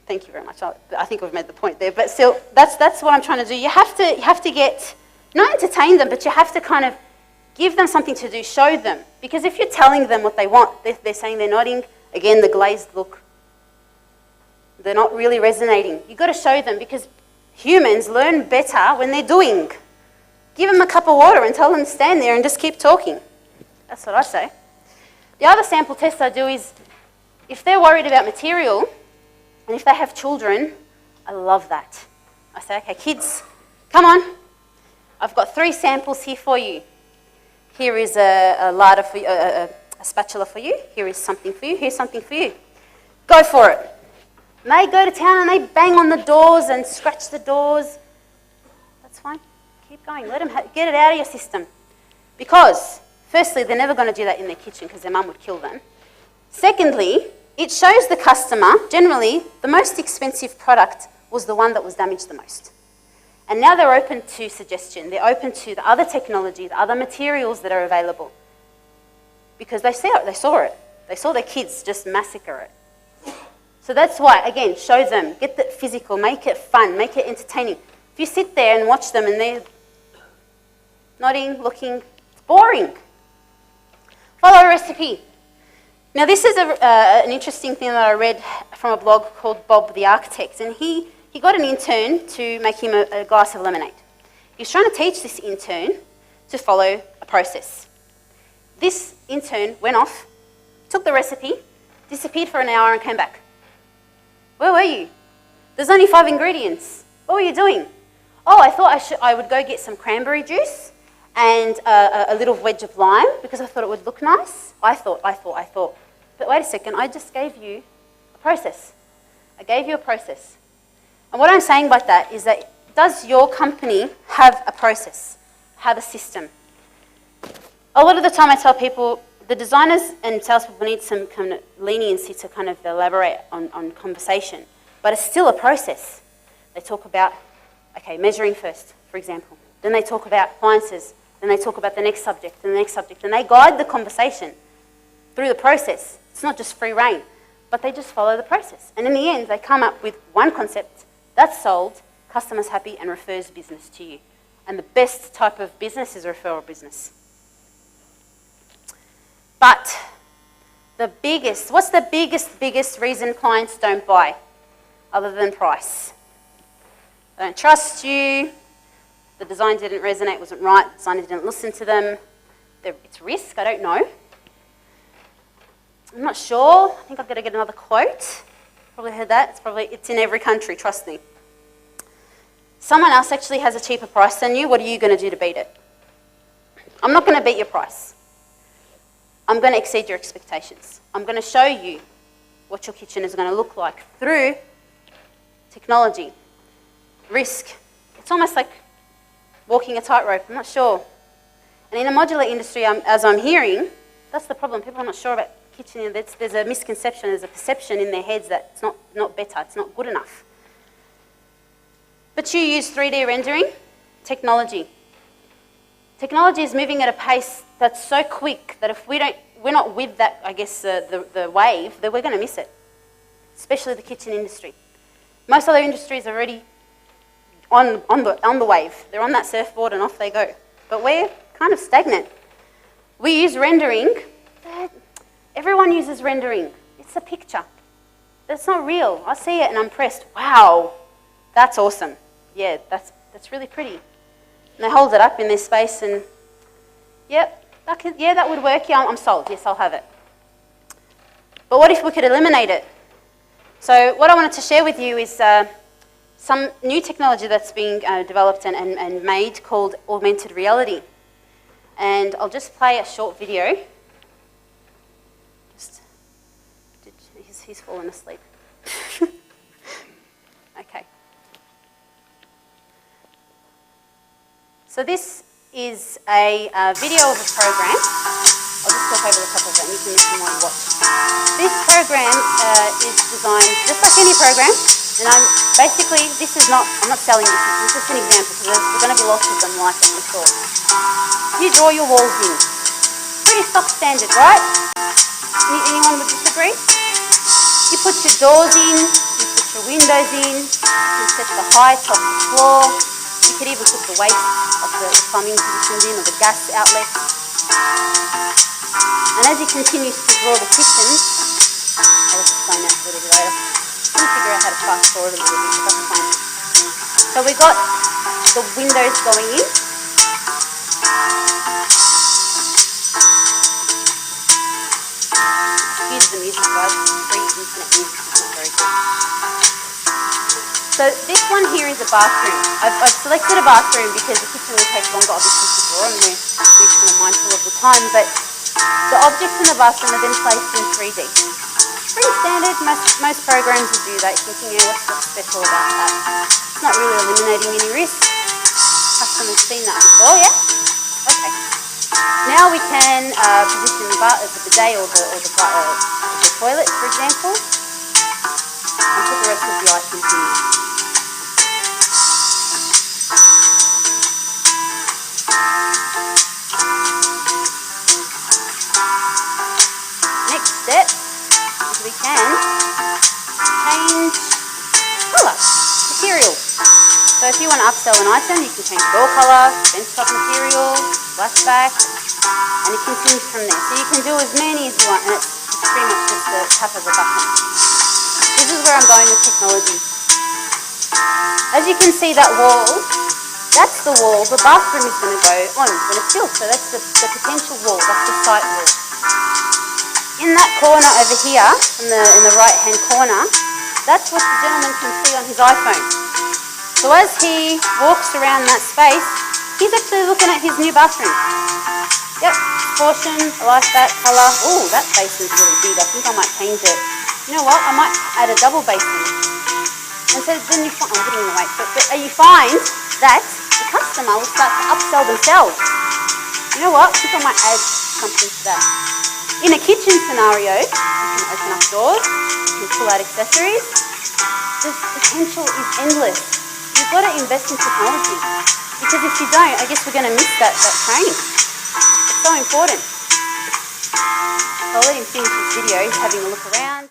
A: Thank you very much. I think we've made the point there, but still, that's what I'm trying to do. You have to get, not entertain them, but you have to kind of give them something to do, show them. Because if you're telling them what they want, they're saying they're nodding, again, the glazed look. They're not really resonating. You've got to show them, because humans learn better when they're doing. Give them a cup of water and tell them to stand there and just keep talking. That's what I say. The other sample test I do is, if they're worried about material, and if they have children, I love that. I say, okay, kids, come on. I've got 3 samples here for you. Here is a ladder for you, a spatula for you. Here is something for you. Here's something for you. Go for it. And they go to town and they bang on the doors and scratch the doors. That's fine. Keep going. Let them get it out of your system. Because, firstly, they're never going to do that in their kitchen because their mum would kill them. Secondly, it shows the customer, generally, the most expensive product was the one that was damaged the most. And now they're open to suggestion. They're open to the other technology, the other materials that are available. Because they saw it. They saw their kids just massacre it. So that's why, again, show them. Get the physical. Make it fun. Make it entertaining. If you sit there and watch them and they're nodding, looking, it's boring. Follow a recipe. Now, this is an interesting thing that I read from a blog called Bob the Architect, and he got an intern to make him a glass of lemonade. He was trying to teach this intern to follow a process. This intern went off, took the recipe, disappeared for an hour and came back. Where were you? There's only 5 ingredients. What were you doing? Oh, I thought I would go get some cranberry juice and a little wedge of lime because I thought it would look nice. I thought. But wait a second, I just gave you a process. I gave you a process. And what I'm saying by that is that does your company have a process, have a system? A lot of the time I tell people, the designers and salespeople need some kind of leniency to kind of elaborate on conversation, but it's still a process. They talk about, okay, measuring first, for example. Then they talk about appliances. Then they talk about the next subject and the next subject. And they guide the conversation through the process. It's not just free reign, but they just follow the process. And in the end, they come up with one concept that's sold, customers happy, and refers business to you. And the best type of business is referral business. But what's the biggest reason clients don't buy other than price? They don't trust you, the design didn't resonate, wasn't right, the designer didn't listen to them, it's risk, I don't know. I'm not sure, I think I've got to get another quote. Probably heard that, it's in every country, trust me. Someone else actually has a cheaper price than you, what are you going to do to beat it? I'm not going to beat your price. I'm going to exceed your expectations. I'm going to show you what your kitchen is going to look like through technology, risk. It's almost like walking a tightrope, I'm not sure. And in the modular industry, as I'm hearing, that's the problem. People are not sure about kitchen. There's a misconception, there's a perception in their heads that it's not better, it's not good enough. But you use 3D rendering, technology. Technology is moving at a pace that's so quick that if we're not with that, I guess, the wave, then we're going to miss it, especially the kitchen industry. Most other industries are already on the wave. They're on that surfboard and off they go. But we're kind of stagnant. We use rendering. Everyone uses rendering. It's a picture. That's not real. I see it and I'm impressed. Wow, that's awesome. Yeah, that's really pretty. And they hold it up in their space and, yep, that would work. Yeah, I'm sold. Yes, I'll have it. But what if we could eliminate it? So what I wanted to share with you is some new technology that's being developed and made called augmented reality. And I'll just play a short video. He's fallen asleep. Okay. So this is a video of a program. I'll just talk over the top of it and you can listen while you watch. This program is designed just like any program, and I'm not selling this, it's just an example, because there's going to be lots of them like it, I'm sure. You draw your walls in. Pretty stock standard, right? Anyone would disagree? You put your doors in, you put your windows in, you set the height of the floor, you could even put the weight of the plumbing positions in or the gas outlets. And as he continues to draw the kitchen, I'll explain that a little bit later. I'm trying to figure out how to fast forward a little bit, but that's fine. So we got the windows going in. Excuse the music, guys. Free internet music is not very good. So this one here is a bathroom. I've selected a bathroom because the kitchen will take longer, obviously, to draw, and we're kind of mindful of the time. But the objects in the bathroom are then placed in 3D. Pretty standard. Most programs will do that. You're thinking, what's special about that? It's not really eliminating any risk. Customers seen that before, yeah? Okay. Now we can position the bidet or the toilet, for example, and put the rest of the items in. Next step is we can change colour, material. So if you want to upsell an item, you can change door colour, benchtop material, flashback, and it continues from there. So you can do as many as you want, and it's pretty much just the tap of a button. This is where I'm going with technology. As you can see, that wall, that's the wall the bathroom is going to go on when it's built. So that's the potential wall, that's the site wall. In that corner over here, in the right-hand corner, that's what the gentleman can see on his iPhone. So as he walks around that space, He's actually looking at his new bathroom. Yep, portion, I like that colour. Oh, that basin's really big. I think I might change it. You know what? I might add a double basin. And so then you find, I'm getting in the way, but you find that the customer will start to upsell themselves. You know what? I think I might add something to that. In a kitchen scenario, you can open up doors, you can pull out accessories. The potential is endless. You've got to invest in technology. Because if you don't, I guess we're going to miss that train. It's so important. So I'll let him finish his video. He's having a look around.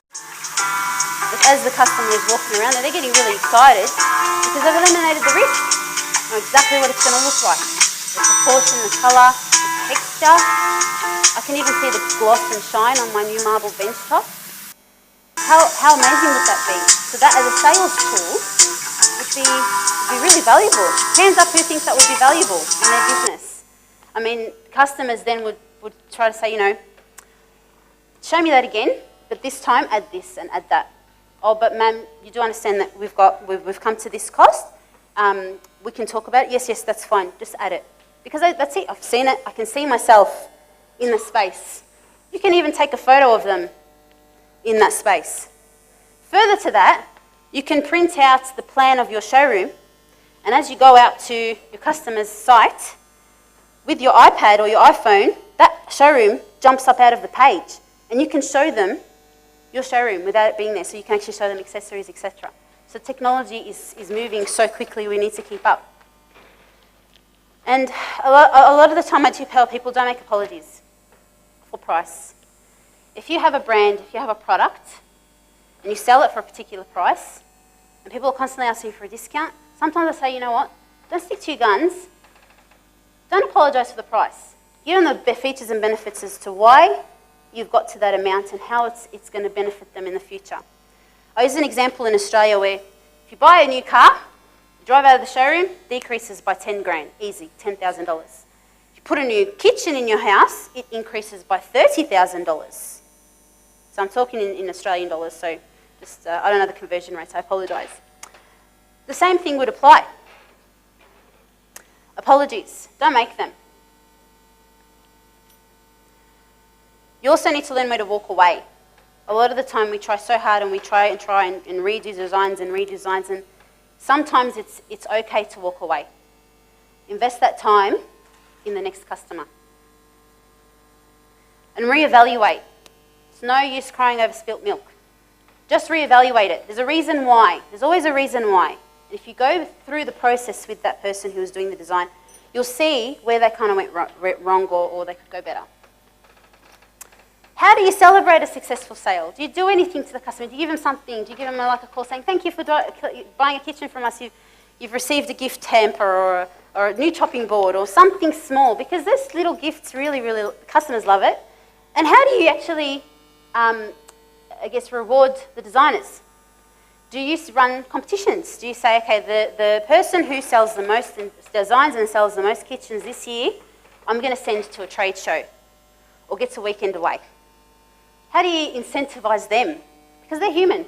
A: But as the customer is walking around, they're getting really excited because they've eliminated the risk. They know exactly what it's going to look like. The proportion, the colour, the texture. I can even see the gloss and shine on my new marble bench top. How amazing would that be? So that as a sales tool would be really valuable. Hands up who thinks that would be valuable in their business. I mean, customers then would try to say, you know, show me that again, but this time add this and add that. Oh, but ma'am, you do understand that we've come to this cost. We can talk about it. Yes, that's fine. Just add it. Because that's it. I've seen it. I can see myself in the space. You can even take a photo of them in that space. Further to that, you can print out the plan of your showroom, and as you go out to your customer's site, with your iPad or your iPhone, that showroom jumps up out of the page, and you can show them your showroom without it being there, so you can actually show them accessories, etc. So technology is moving so quickly, we need to keep up. And a lot of the time I do tell people, don't make apologies for price. If you have a brand, if you have a product, and you sell it for a particular price, and people are constantly asking for a discount, sometimes I say, you know what, don't stick to your guns, don't apologise for the price. Give them the features and benefits as to why you've got to that amount and how it's going to benefit them in the future. I use an example in Australia where if you buy a new car, you drive out of the showroom, decreases by 10 grand, easy, $10,000. If you put a new kitchen in your house, it increases by $30,000. So I'm talking in Australian dollars, so just, I don't know the conversion rates, I apologise. The same thing would apply. Apologies, don't make them. You also need to learn where to walk away. A lot of the time we try so hard and we try and redo designs and redesigns, and sometimes it's okay to walk away. Invest that time in the next customer. And reevaluate. It's no use crying over spilt milk. Just reevaluate it. There's a reason why. There's always a reason why. If you go through the process with that person who was doing the design, you'll see where they kind of went wrong or they could go better. How do you celebrate a successful sale? Do you do anything to the customer? Do you give them something? Do you give them like a call saying, thank you for buying a kitchen from us, you've received a gift hamper or a new chopping board or something small? Because those little gifts really, customers love it. And how do you actually, I guess, reward the designers? Do you run competitions? Do you say, okay, the person who sells the most and designs and sells the most kitchens this year, I'm going to send to a trade show or gets a weekend away? How do you incentivize them? Because they're human.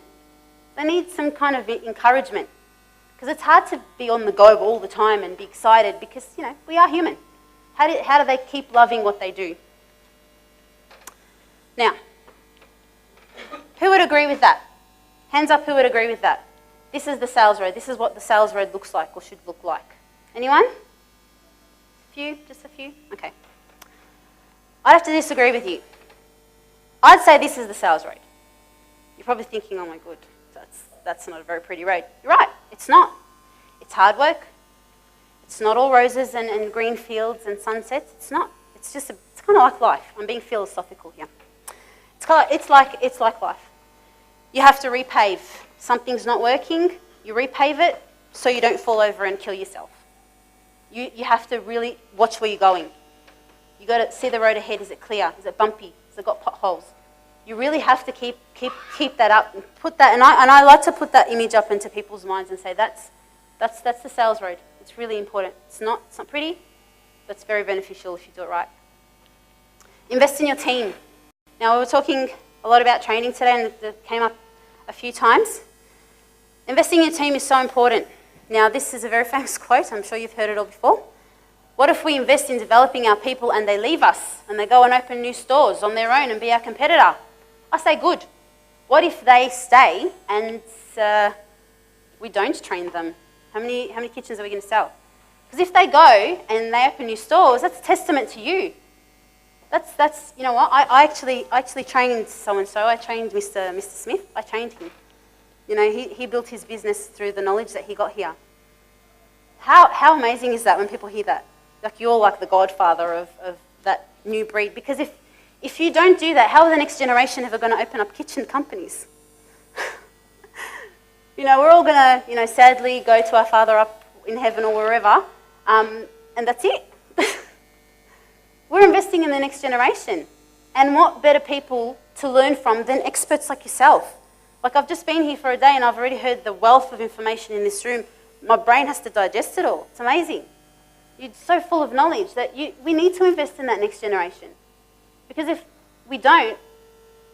A: They need some kind of encouragement. Because it's hard to be on the go all the time and be excited because, you know, we are human. How do they keep loving what they do? Now, who would agree with that? Hands up who would agree with that. This is the sales road. This is what the sales road looks like or should look like. Anyone? A few? Just a few? Okay. I'd have to disagree with you. I'd say this is the sales road. You're probably thinking, oh my god, that's not a very pretty road. You're right, it's not. It's hard work. It's not all roses and green fields and sunsets. It's not. It's kind of like life. I'm being philosophical here. It's like life. You have to repave. Something's not working, you repave it so you don't fall over and kill yourself. You have to really watch where you're going. You've got to see the road ahead. Is it clear? Is it bumpy? Has it got potholes? You really have to keep that up and put that. And I like to put that image up into people's minds and say that's the sales road. It's really important. It's not pretty, but it's very beneficial if you do it right. Invest in your team. Now we were talking a lot about training today, and it came up a few times. Investing in your team is so important. Now this is a very famous quote. I'm sure you've heard it all before. What if we invest in developing our people and they leave us and they go and open new stores on their own and be our competitor? I say good. What if they stay and we don't train them? How many kitchens are we going to sell? Because if they go and they open new stores, that's a testament to you. That's you know what? I actually trained so-and-so. I trained Mr. Smith. I trained him. You know, he built his business through the knowledge that he got here. How amazing is that when people hear that? Like you're like the godfather of that new breed. Because if you don't do that, how are the next generation ever going to open up kitchen companies? You know, we're all going to, you know, sadly go to our Father up in heaven or wherever, and that's it. We're investing in the next generation. And what better people to learn from than experts like yourself? Like I've just been here for a day and I've already heard the wealth of information in this room. My brain has to digest it all. It's amazing. You're so full of knowledge that we need to invest in that next generation. Because if we don't,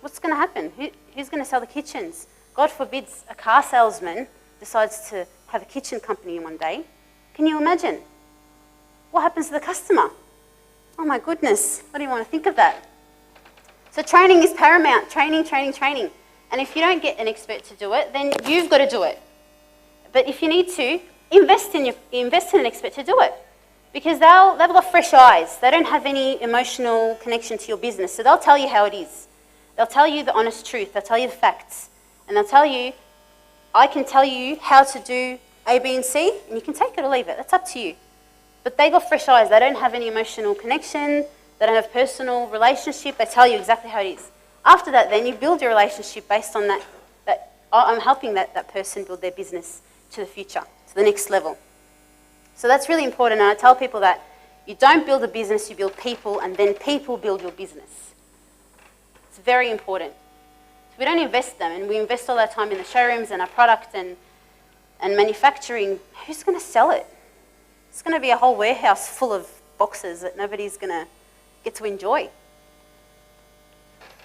A: what's going to happen? Who's going to sell the kitchens? God forbids a car salesman decides to have a kitchen company in one day. Can you imagine? What happens to the customer? Oh my goodness, I don't even want to think of that. So training is paramount. Training. And if you don't get an expert to do it, then you've got to do it. But if you need to, invest in an expert to do it. Because they've got fresh eyes. They don't have any emotional connection to your business. So they'll tell you how it is. They'll tell you the honest truth. They'll tell you the facts. And they'll tell you, I can tell you how to do A, B, and C, and you can take it or leave it. That's up to you. But they got fresh eyes. They don't have any emotional connection. They don't have personal relationship. They tell you exactly how it is. After that, then you build your relationship based on that I'm helping that person build their business to the future, to the next level. So that's really important. And I tell people that you don't build a business, you build people, and then people build your business. It's very important. We don't invest them, and we invest all our time in the showrooms and our product and manufacturing. Who's going to sell it? It's going to be a whole warehouse full of boxes that nobody's going to get to enjoy.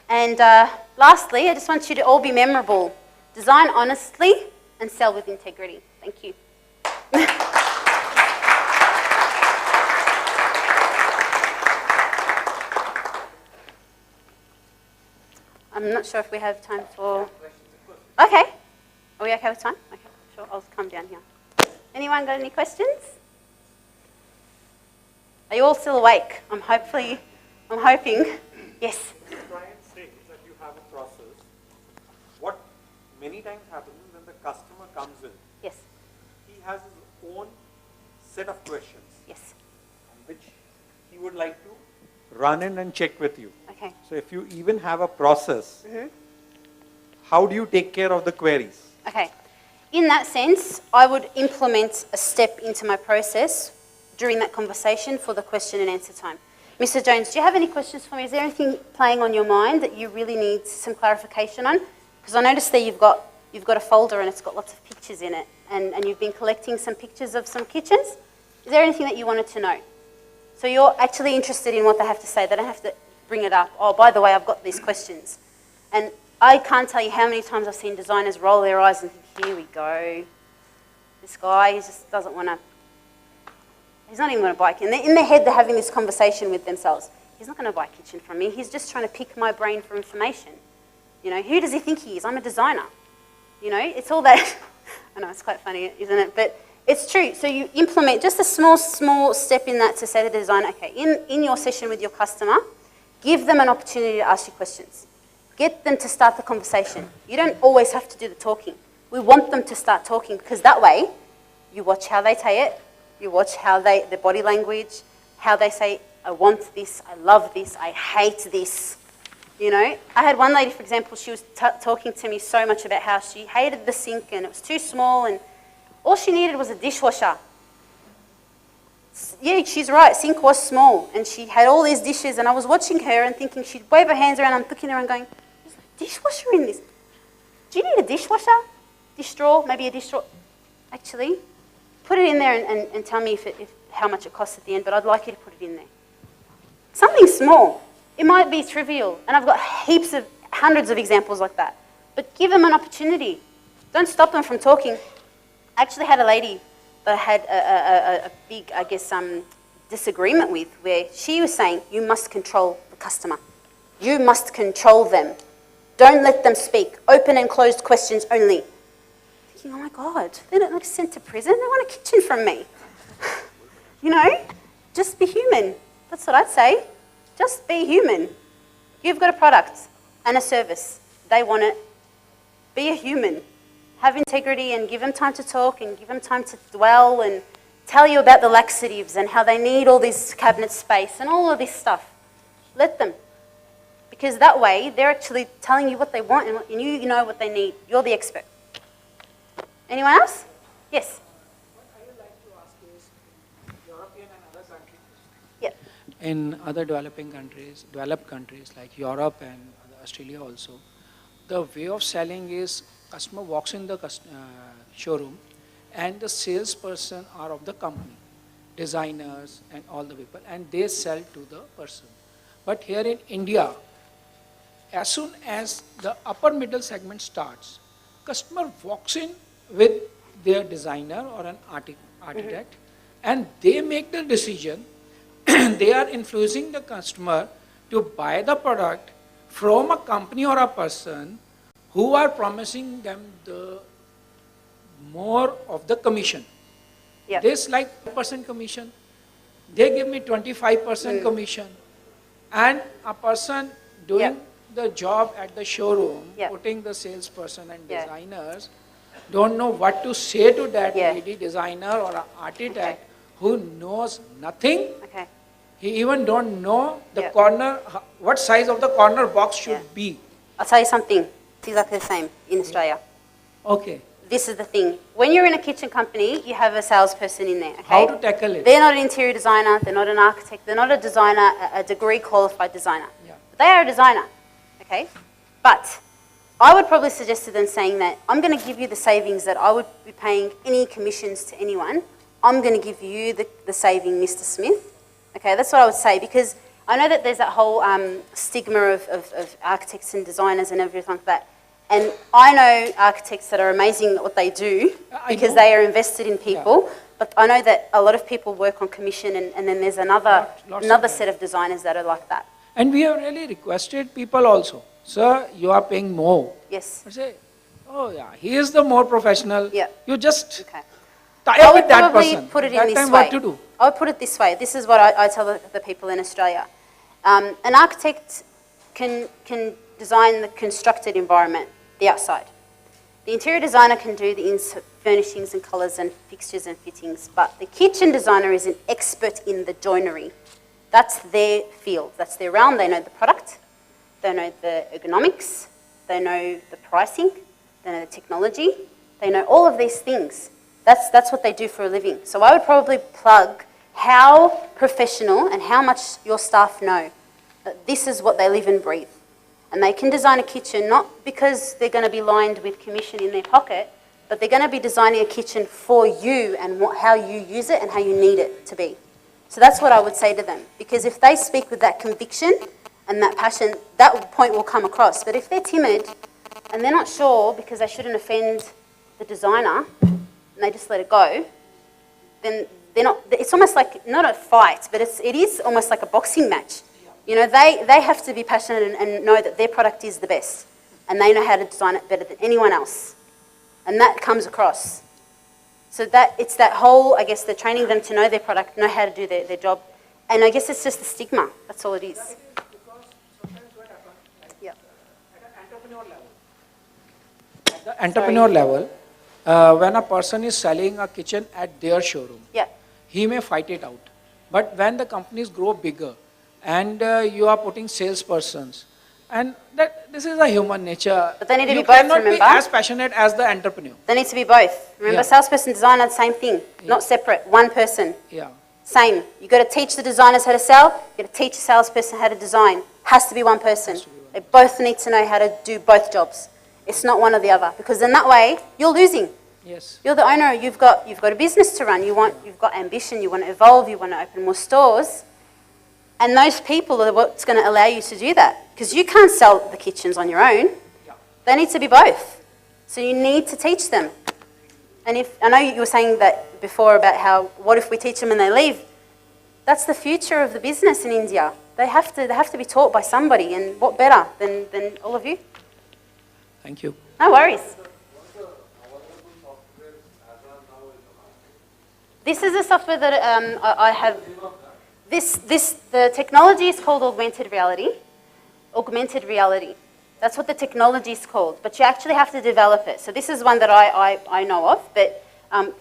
A: And lastly, I just want you to all be memorable. Design honestly and sell with integrity. Thank you. I'm not sure if we have time for... Okay. Are we okay with time? Okay, sure. I'll come down here. Anyone got any questions? Are you all still awake? I'm hoping. Yes.
B: Try and say that you have a process. What many times happens when the customer comes in,
A: yes,
B: he has his own set of questions,
A: yes,
B: on which he would like to run in and check with you.
A: okay.
B: So if you even have a process, how do you take care of the queries?
A: Okay. In that sense, I would implement a step into my process during that conversation for the question and answer time. Mr. Jones, do you have any questions for me? Is there anything playing on your mind that you really need some clarification on? Because I noticed that you've got a folder and it's got lots of pictures in it, and you've been collecting some pictures of some kitchens. Is there anything that you wanted to know? So you're actually interested in what they have to say. They don't have to bring it up. Oh, by the way, I've got these questions. And I can't tell you how many times I've seen designers roll their eyes and think, here we go. This guy, he just doesn't want to, he's not even going to buy it. In their head, they're having this conversation with themselves. He's not going to buy a kitchen from me. He's just trying to pick my brain for information. You know, who does he think he is? I'm a designer. You know, it's all that. I know, it's quite funny, isn't it? But it's true. So you implement just a small step in that to say to the designer, okay, in your session with your customer, give them an opportunity to ask you questions. Get them to start the conversation. You don't always have to do the talking. We want them to start talking because that way you watch how they say it, you watch how their body language, how they say, I want this, I love this, I hate this. You know, I had one lady, for example, she was talking to me so much about how she hated the sink and it was too small and all she needed was a dishwasher. Yeah, she's right, sink was small and she had all these dishes and I was watching her and thinking she'd wave her hands around, I'm looking at her and going, there's a dishwasher in this. Do you need a dishwasher? Dish drawer, maybe a dish drawer. Actually, put it in there and tell me how much it costs at the end, but I'd like you to put it in there. Something small. It might be trivial, and I've got hundreds of examples like that. But give them an opportunity. Don't stop them from talking. I actually had a lady that had a big, I guess, disagreement with, where she was saying, you must control the customer. You must control them. Don't let them speak. Open and closed questions only. Thinking, oh my God, they're not like sent to prison. They want a kitchen from me. You know, just be human. That's what I'd say. Just be human. You've got a product and a service. They want it. Be a human. Have integrity and give them time to talk and give them time to dwell and tell you about the laxatives and how they need all this cabinet space and all of this stuff. Let them. Because that way, they're actually telling you what they want and you know what they need. You're the expert. Anyone else? Yes?
C: What I would like to ask is, in European and other countries,
A: Yep.
C: in other developed countries like Europe and Australia also, the way of selling is customer walks in the showroom and the salesperson are of the company, designers and all the people, and they sell to the person. But here in India, as soon as the upper middle segment starts, customer walks in with their designer or an architect, and they make the decision. They are influencing the customer to buy the product from a company or a person who are promising them the more of the commission.
A: Yep.
C: This like % commission, they give me 25% commission, and a person doing the job at the showroom, putting the salesperson and designers, don't know what to say to that lady designer or an architect who knows nothing.
A: Okay.
C: He even don't know the corner, what size of the corner box should be.
A: I'll tell you something. It's exactly the same in Australia.
C: Okay.
A: This is the thing. When you're in a kitchen company, you have a salesperson in there. Okay?
C: How to tackle it?
A: They're not an interior designer. They're not an architect. They're not a designer, a degree qualified designer.
C: Yeah.
A: But they are a designer. Okay? But I would probably suggest to them saying that I'm going to give you the savings that I would be paying any commissions to anyone. I'm going to give you the saving, Mr. Smith. Okay, that's what I would say, because I know that there's that whole stigma of architects and designers and everything like that. And I know architects that are amazing at what they do because they are invested in people. Yeah. But I know that a lot of people work on commission, and then there's another set of designers that are like that.
C: And we have really requested people also, sir, you are paying more.
A: Yes.
C: I say, oh yeah, he is the more professional.
A: Yeah.
C: You just
A: Okay.
C: tie with that person.
A: I would probably put it in
C: that
A: this
C: time
A: way.
C: What to do?
A: I would put it this way. This is what I tell the people in Australia. An architect can design the constructed environment, the outside. The interior designer can do the furnishings and colours and fixtures and fittings, but the kitchen designer is an expert in the joinery. That's their field. That's their realm. They know the product. They know the ergonomics. They know the pricing. They know the technology. They know all of these things. That's what they do for a living. So I would probably plug how professional and how much your staff know that this is what they live and breathe. And they can design a kitchen not because they're going to be lined with commission in their pocket, but they're going to be designing a kitchen for you and how you use it and how you need it to be. So that's what I would say to them. Because if they speak with that conviction and that passion, that point will come across. But if they're timid and they're not sure because they shouldn't offend the designer, and they just let it go, then they're not. It's almost like not a fight, but it is almost like a boxing match. You know, they have to be passionate and know that their product is the best, and they know how to design it better than anyone else, and that comes across. So it's that whole, I guess, they're training them to know their product, know how to do their job, and I guess it's just the stigma. That's all it is.
C: Because sometimes what happens,
A: Yeah.
C: at an entrepreneur level. At the entrepreneur level. When a person is selling a kitchen at their showroom, he may fight it out. But when the companies grow bigger and you are putting salespersons, and this is a human nature.
A: But they need to
C: you
A: be both,
C: cannot
A: remember?
C: be as passionate as the entrepreneur.
A: They need to be both. Remember, salesperson, designer, the same thing. Not separate, one person.
C: Yeah.
A: Same. You've got to teach the designers how to sell. You've got to teach a salesperson how to design. Has to be one person. They both need to know how to do both jobs. It's not one or the other, because then that way you're losing.
C: Yes.
A: You're the owner. You've got a business to run. You've got ambition. You want to evolve. You want to open more stores, and those people are what's going to allow you to do that. Because you can't sell the kitchens on your own.
C: Yeah.
A: They need to be both. So you need to teach them. And I know you were saying that before about how what if we teach them and they leave? That's the future of the business in India. They have to be taught by somebody, and what better than all of you?
C: Thank you.
A: No worries. This is a software that I have. The technology is called augmented reality. Augmented reality. That's what the technology is called, but you actually have to develop it. So this is one that I know of, but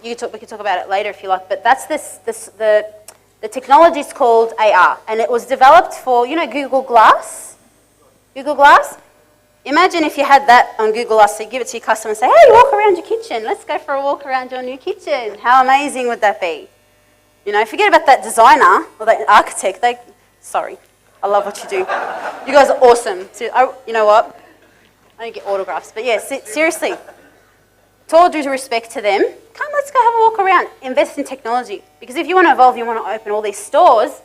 A: we can talk about it later if you like. But that's the technology is called AR, and it was developed for, you know, Google Glass? Google Glass? Imagine if you had that on Google Glass, so you give it to your customer and say, hey, walk around your kitchen. Let's go for a walk around your new kitchen. How amazing would that be? You know, forget about that designer or that architect. Sorry, I love what you do. You guys are awesome. You know what? I don't get autographs, but yeah, seriously. To all due respect to them, come, let's go have a walk around. Invest in technology. Because if you want to evolve, you want to open all these stores,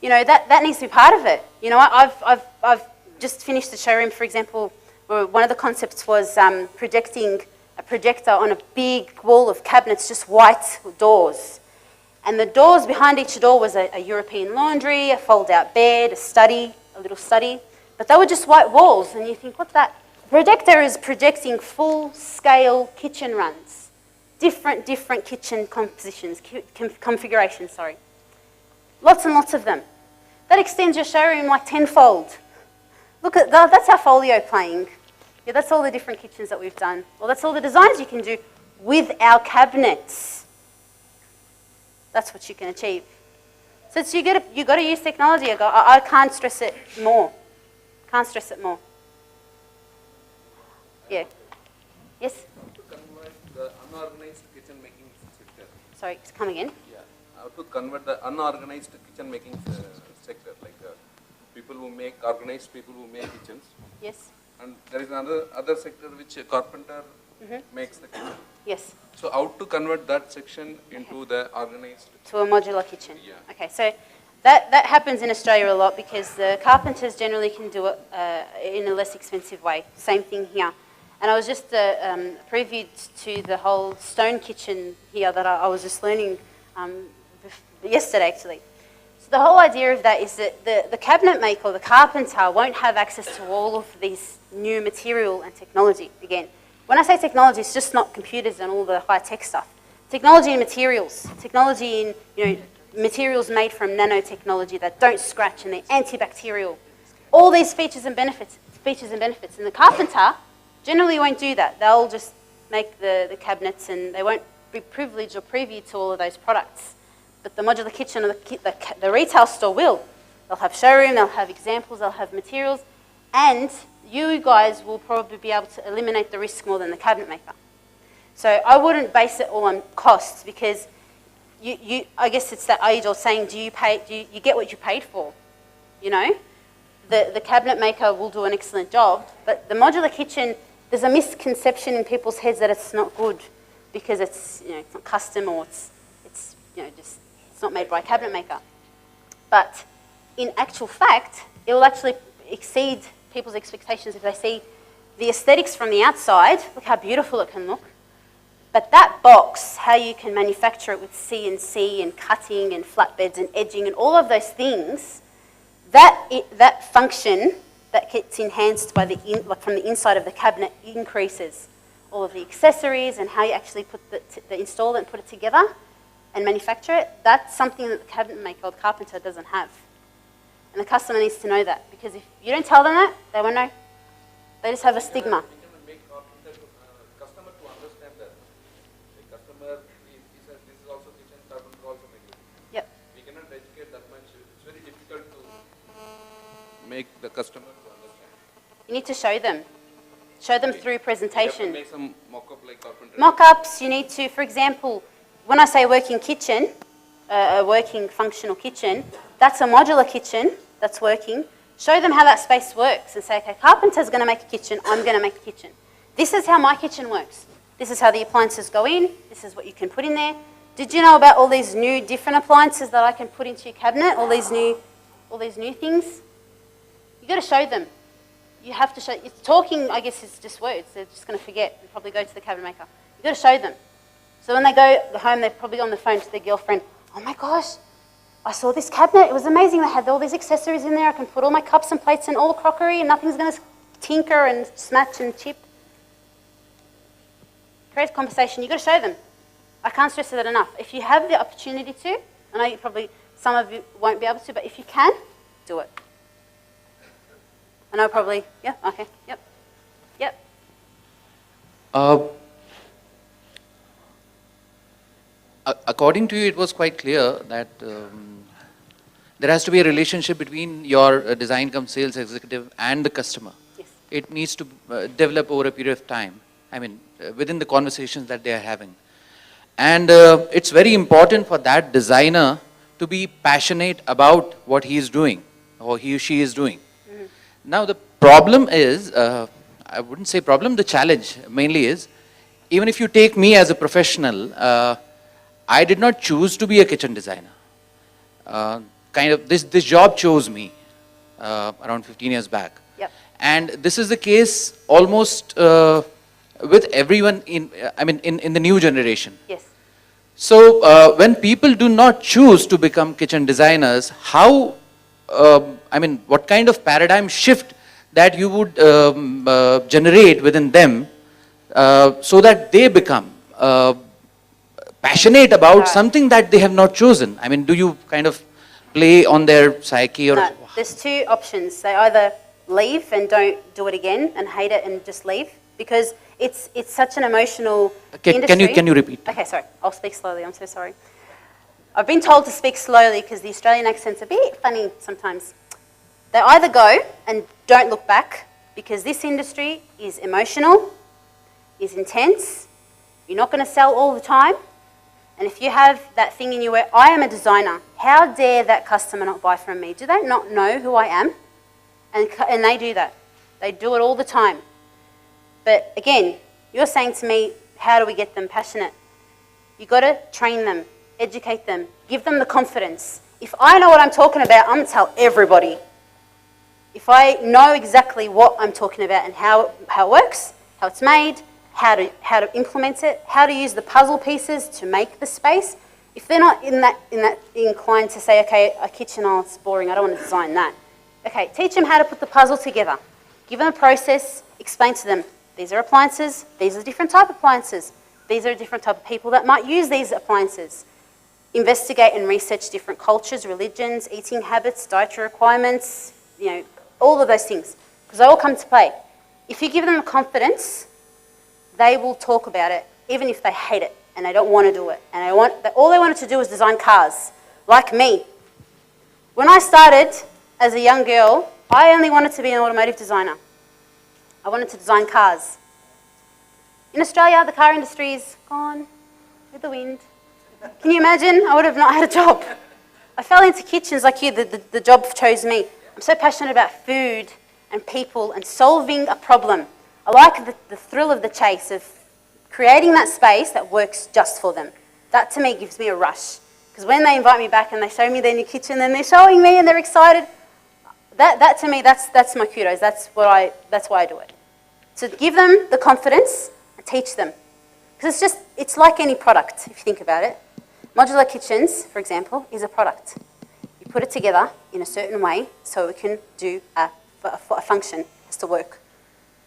A: you know, that needs to be part of it. You know, I've just finished the showroom, for example, where one of the concepts was projecting a projector on a big wall of cabinets, just white doors. And the doors behind each door was a European laundry, a fold-out bed, a study, a little study. But they were just white walls, and you think, what's that? The projector is projecting full-scale kitchen runs. Different kitchen compositions, configurations, sorry. Lots and lots of them. That extends your showroom like tenfold. Look at that, that's our folio playing. Yeah, that's all the different kitchens that we've done. Well, that's all the designs you can do with our cabinets. That's what you can achieve. So you got to use technology. I can't stress it more. Can't stress it more. Yeah. Yes?
D: To convert the unorganized kitchen making sector.
A: Sorry, come again.
D: Yeah. How to convert the unorganized kitchen making sector, like people who make organized, people who make kitchens.
A: Yes.
D: And there is other sector which a carpenter makes the kitchen.
A: Yes.
D: So how to convert that section into the organized?
A: To a modular kitchen.
D: Yeah.
A: Okay, so that happens in Australia a lot because the carpenters generally can do it in a less expensive way. Same thing here. And I was just previewed to the whole stone kitchen here that I was just learning yesterday actually. So the whole idea of that is that the cabinet maker or the carpenter won't have access to all of these new material and technology. Again, when I say technology, it's just not computers and all the high-tech stuff. Technology in materials. Technology in, you know, materials made from nanotechnology that don't scratch and they're antibacterial. All these features and benefits. And the carpenter generally won't do that. They'll just make the cabinets and they won't be privileged or privy to all of those products. But the modular kitchen or the retail store will. They'll have showroom, they'll have examples, they'll have materials, and you guys will probably be able to eliminate the risk more than the cabinet maker. So I wouldn't base it all on costs because I guess it's that age-old saying, do you get what you paid for? You know? The cabinet maker will do an excellent job, but the modular kitchen, there's a misconception in people's heads that it's not good because it's, you know, it's not custom or it's you know, just it's not made by a cabinet maker. But in actual fact, it will actually exceed people's expectations if they see the aesthetics from the outside. Look how beautiful it can look. But that box, how you can manufacture it with CNC and cutting and flatbeds and edging and all of those things, that function that gets enhanced by from the inside of the cabinet increases all of the accessories and how you actually put install it and put it together and manufacture it. That's something that the cabinet maker or the carpenter doesn't have. And the customer needs to know that because if you don't tell them that, they won't know. They just have a stigma.
D: We can make customer to understand that. The customer, he says this is also kitchen, carpenter also make it.
A: Yep.
D: We cannot educate that much. It's very difficult to make the customer to understand.
A: You need to show them. Show them through presentation.
D: You have to make some mock-up like carpenter.
A: Mock-ups, you need to, for example, when I say working kitchen, a working functional kitchen, that's a modular kitchen that's working. Show them how that space works and say, okay, carpenter's going to make a kitchen, I'm going to make a kitchen. This is how my kitchen works. This is how the appliances go in. This is what you can put in there. Did you know about all these new different appliances that I can put into your cabinet? All these new things? You've got to show them. You have to show. It's talking, I guess, is just words. They're just going to forget and probably go to the cabinet maker. You've got to show them. So when they go home, they probably go on the phone to their girlfriend. Oh my gosh, I saw this cabinet, it was amazing. They had all these accessories in there. I can put all my cups and plates and all the crockery and nothing's going to tinker and smash and chip. Create conversation. You've got to show them. I can't stress that enough. If you have the opportunity to, I know you probably, some of you won't be able to, but if you can, do it. I know probably, yeah, okay, yep, yep.
E: According to you, it was quite clear that there has to be a relationship between your design cum sales executive and the customer.
A: Yes.
E: It needs to develop over a period of time. I mean, within the conversations that they are having. And it's very important for that designer to be passionate about what he is doing, or he or she is doing. Mm-hmm. Now the problem is, I wouldn't say problem, the challenge mainly is, even if you take me as a professional, I did not choose to be a kitchen designer. This job chose me around 15 years back.
A: Yep.
E: And this is the case almost with everyone in the new generation.
A: Yes.
E: So when people do not choose to become kitchen designers, how, what kind of paradigm shift that you would generate within them so that they become passionate about something that they have not chosen? I mean, do you kind of play on their psyche or?
A: No, there's two options. They either leave and don't do it again and hate it and just leave, because it's such an emotional industry.
E: Can you repeat?
A: Okay, sorry. I'll speak slowly. I'm so sorry. I've been told to speak slowly because the Australian accent's a bit funny sometimes. They either go and don't look back, because this industry is emotional, is intense. You're not going to sell all the time. And if you have that thing in you where I am a designer, how dare that customer not buy from me? Do they not know who I am? And they do that. They do it all the time. But again, you're saying to me, how do we get them passionate? You've got to train them, educate them, give them the confidence. If I know what I'm talking about, I'm going to tell everybody. If I know exactly what I'm talking about and how it works, how it's made, how to implement it, how to use the puzzle pieces to make the space, if they're not in that inclined to say, okay, a kitchen, oh, it's boring, I don't want to design that. Okay, teach them how to put the puzzle together. Give them a process, explain to them, these are appliances, these are different type of appliances, these are different type of people that might use these appliances. Investigate and research different cultures, religions, eating habits, dietary requirements, all of those things, because they all come to play. If you give them the confidence, they will talk about it, even if they hate it and they don't want to do it. And all they wanted to do was design cars, like me. When I started as a young girl, I only wanted to be an automotive designer. I wanted to design cars. In Australia, the car industry is gone with the wind. Can you imagine? I would have not had a job. I fell into kitchens like you. The job chose me. I'm so passionate about food and people and solving a problem. I like the thrill of the chase, of creating that space that works just for them. That to me gives me a rush. Because when they invite me back and they show me their new kitchen and they're showing me and they're excited, that to me, that's my kudos. That's why I do it. So give them the confidence and teach them. Because it's like any product, if you think about it. Modular kitchens, for example, is a product. You put it together in a certain way so it can do a function, it has to work.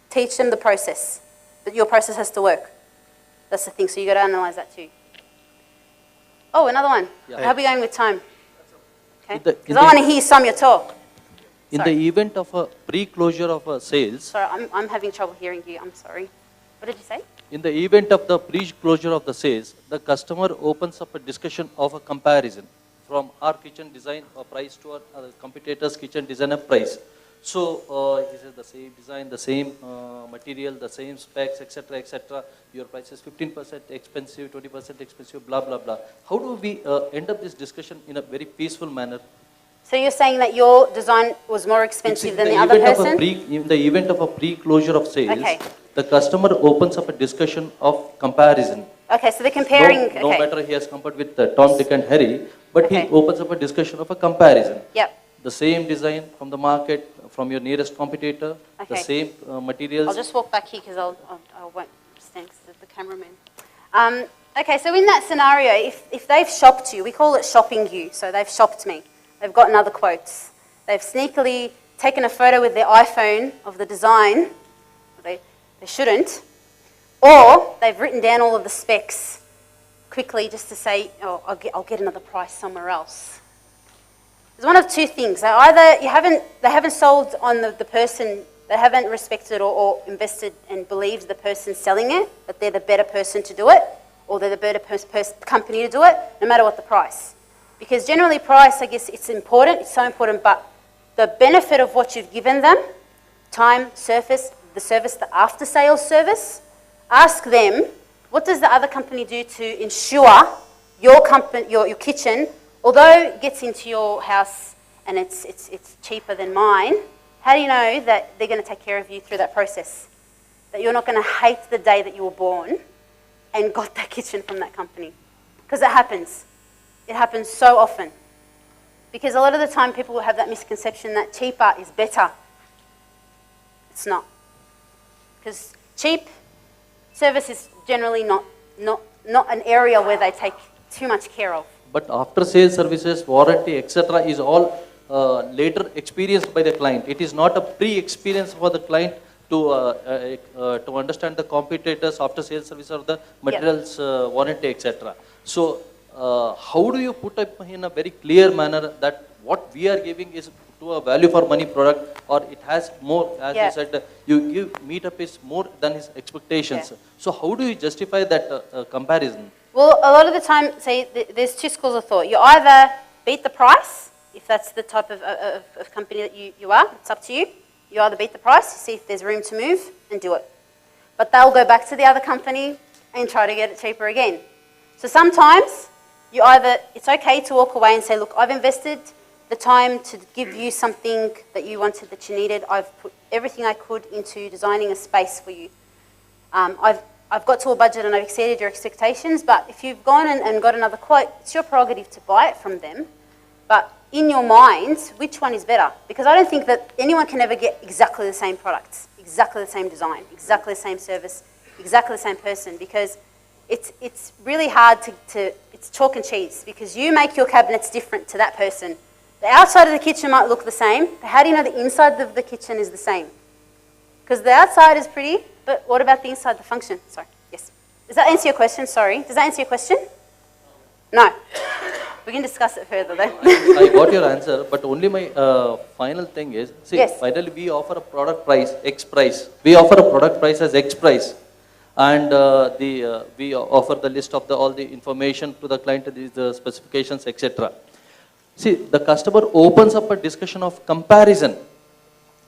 A: Teach them the process, but your process has to work. That's the thing, so you've got to analyse that too. Oh, another one. Yeah. How are we going with time? Okay, because I want to hear some of your talk.
F: In the event of a pre-closure of a sales...
A: Sorry, I'm having trouble hearing you, I'm sorry. What did you say?
F: In the event of the pre-closure of the sales, the customer opens up a discussion of a comparison from our kitchen design price to our competitor's kitchen designer price. So he says the same design, the same material, the same specs, etc., etc. Your price is 15% expensive, 20% expensive, blah, blah, blah. How do we end up this discussion in a very peaceful manner?
A: So you're saying that your design was more expensive than the other person?
F: In the event of a pre-closure of sales, the customer opens up a discussion of comparison.
A: Okay, so they're comparing...
F: No matter he has compared with Tom, Dick and Harry, but he opens up a discussion of a comparison.
A: Yep.
F: The same design from the market, from your nearest competitor, the same materials.
A: I'll just walk back here because I won't stand because of the cameraman. Okay, so in that scenario, if they've shopped you, we call it shopping you, so they've shopped me. They've gotten other quotes. They've sneakily taken a photo with their iPhone of the design. They shouldn't. Or they've written down all of the specs quickly just to say, oh, I'll get another price somewhere else. There's one of two things. Either they haven't sold on the person, they haven't respected or invested and believed the person selling it, that they're the better person to do it, or they're the better company to do it, no matter what the price. Because generally price, I guess it's important, it's so important, but the benefit of what you've given them, time, service, the after-sales service, ask them, what does the other company do to ensure your kitchen, although it gets into your house and it's cheaper than mine, how do you know that they're going to take care of you through that process? That you're not going to hate the day that you were born and got that kitchen from that company? Because it happens. It happens so often. Because a lot of the time people will have that misconception that cheaper is better. It's not. Because cheap service is generally not an area where they take too much care of.
F: But after sales services, warranty, etc. is all later experienced by the client. It is not a pre-experience for the client to understand the competitors after sales service or the materials warranty, etc. So how do you put up in a very clear manner that what we are giving is to a value for money product, or it has more, as you said, you give meetup is more than his expectations. So how do you justify that comparison?
A: Well, a lot of the time, there's two schools of thought. You either beat the price, if that's the type of company that you are, it's up to you. You either beat the price, see if there's room to move, and do it. But they'll go back to the other company and try to get it cheaper again. So sometimes, it's okay to walk away and say, look, I've invested the time to give you something that you wanted, that you needed. I've put everything I could into designing a space for you. I've got to a budget and I've exceeded your expectations, but if you've gone and got another quote, it's your prerogative to buy it from them. But in your mind, which one is better? Because I don't think that anyone can ever get exactly the same products, exactly the same design, exactly the same service, exactly the same person, because it's really hard it's chalk and cheese, because you make your cabinets different to that person. The outside of the kitchen might look the same, but how do you know the inside of the kitchen is the same? Because the outside is pretty, but what about the inside, the function? Sorry, yes. Does that answer your question? Sorry. Does that answer your question? No. We can discuss it further though.
F: I got your answer, but only my final thing is, see, finally we offer a product price, X price. We offer a product price as X price. And we offer the list of all the information to the client, the specifications, etc. See, the customer opens up a discussion of comparison.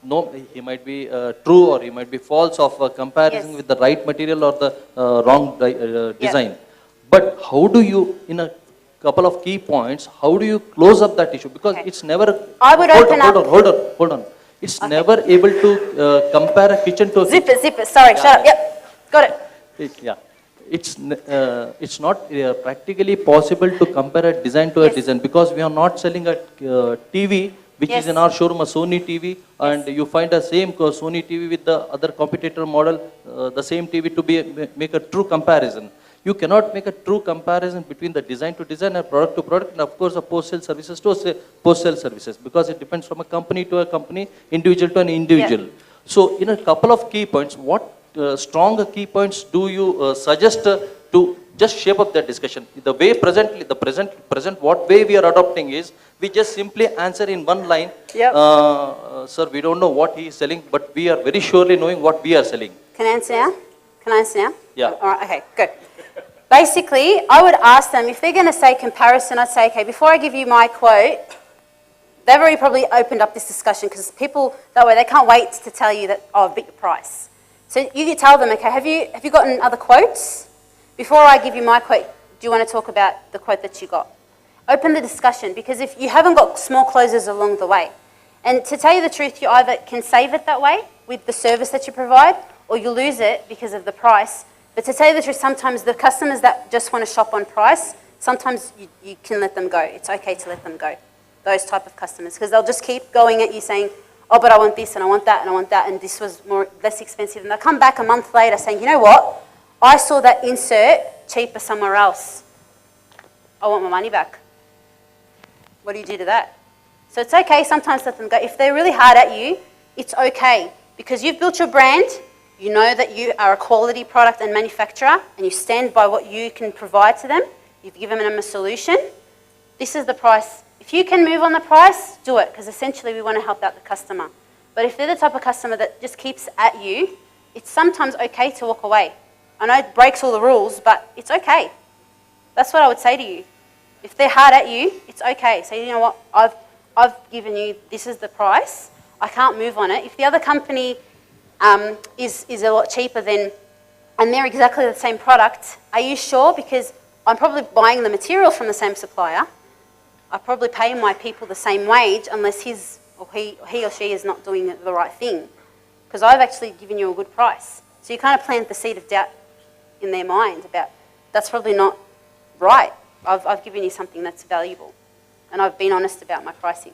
F: No, he might be true or he might be false of comparison with the right material or the wrong design. But how do you, in a couple of key points, how do you close up that issue? Because it's never, hold on. It's never able to compare a kitchen to a
A: Zip it, sorry, shut up, yep, got it.
F: It's not practically possible to compare a design to a design, because we are not selling a TV which is in our showroom, a Sony TV, and you find the same Sony TV with the other competitor model, the same TV to make a true comparison. You cannot make a true comparison between the design to design and product to product, and of course the post-sale services to post-sale services, because it depends from a company to a company, individual to an individual. So in a couple of key points, what strong key points do you suggest to just shape up that discussion? The way what way we are adopting is, we just simply answer in one line, sir, we don't know what he is selling, but we are very surely knowing what we are selling.
A: Can I answer now? Can I answer now?
F: Yeah.
A: All right, okay, good. Basically, I would ask them, if they're going to say comparison, I'd say, okay, before I give you my quote, they've already probably opened up this discussion, because people, that way, they can't wait to tell you that, oh, I've beat your price. So you can tell them, okay, have you gotten other quotes? Before I give you my quote, do you want to talk about the quote that you got? Open the discussion, because if you haven't got small closes along the way, and to tell you the truth, you either can save it that way with the service that you provide, or you lose it because of the price. But to tell you the truth, sometimes the customers that just want to shop on price, sometimes you can let them go. It's okay to let them go, those type of customers, because they'll just keep going at you saying, oh, but I want this and I want that and I want that, and this was less expensive. And they'll come back a month later saying, you know what? I saw that insert cheaper somewhere else, I want my money back. What do you do to that? So it's okay sometimes to let them go. If they're really hard at you, it's okay. Because you've built your brand, you know that you are a quality product and manufacturer, and you stand by what you can provide to them. You've given them a solution. This is the price. If you can move on the price, do it, because essentially we want to help out the customer. But if they're the type of customer that just keeps at you, it's sometimes okay to walk away. I know it breaks all the rules, but it's okay. That's what I would say to you. If they're hard at you, it's okay. So you know what, I've given you, this is the price. I can't move on it. If the other company is a lot cheaper than, and they're exactly the same product, are you sure? Because I'm probably buying the material from the same supplier. I probably pay my people the same wage unless he or she is not doing the right thing. Because I've actually given you a good price. So you kind of plant the seed of doubt in their mind about, that's probably not right. I've given you something that's valuable. And I've been honest about my pricing.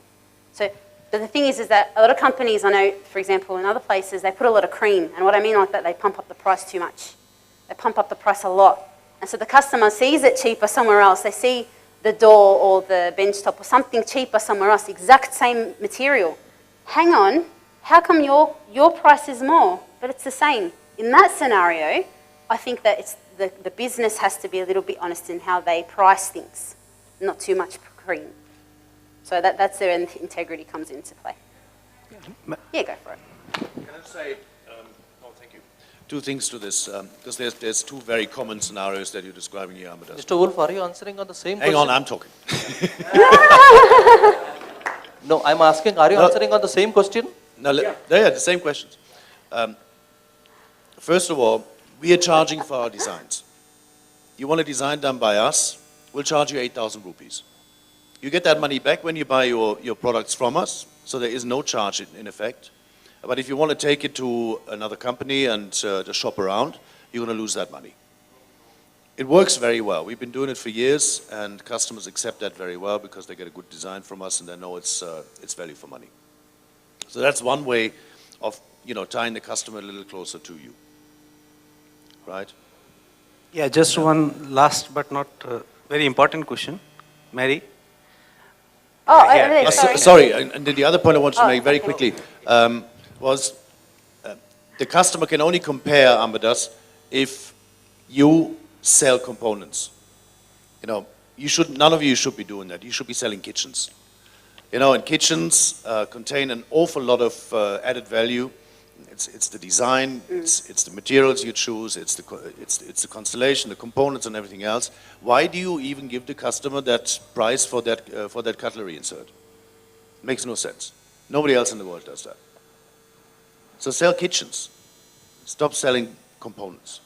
A: So, but the thing is that a lot of companies, I know, for example, in other places, they put a lot of cream. And what I mean like that, they pump up the price too much. They pump up the price a lot. And so the customer sees it cheaper somewhere else. They see the door or the bench top or something cheaper somewhere else, the exact same material. Hang on, how come your price is more, but it's the same? In that scenario, I think that it's the business has to be a little bit honest in how they price things, not too much cream. So that's where integrity comes into play. Yeah, go for it.
G: Can I say, thank you. Two things to this, because there's two very common scenarios that you're describing here, Amadeus.
F: Mr. Wolf, are you answering on the same
G: Hang
F: question?
G: on, I'm talking.
F: No, I'm asking, are you answering on the same question?
G: No, yeah, the same questions. First of all, we are charging for our designs. You want a design done by us, we'll charge you 8,000 rupees. You get that money back when you buy your products from us, so there is no charge in effect. But if you want to take it to another company and just shop around, you're going to lose that money. It works very well. We've been doing it for years, and customers accept that very well because they get a good design from us and they know it's value for money. So that's one way of tying the customer a little closer to you, right?
H: Yeah, just one last but not very important question, Mary.
A: Oh,
H: Yeah.
A: sorry.
G: And then the other point I wanted to make very quickly was the customer can only compare Amadeus if you sell components. None of you should be doing that. You should be selling kitchens. And kitchens contain an awful lot of added value. It's the design, it's the materials you choose, it's the constellation, the components, and everything else. Why do you even give the customer that price for that cutlery insert? Makes no sense. Nobody else in the world does that. So sell kitchens. Stop selling components.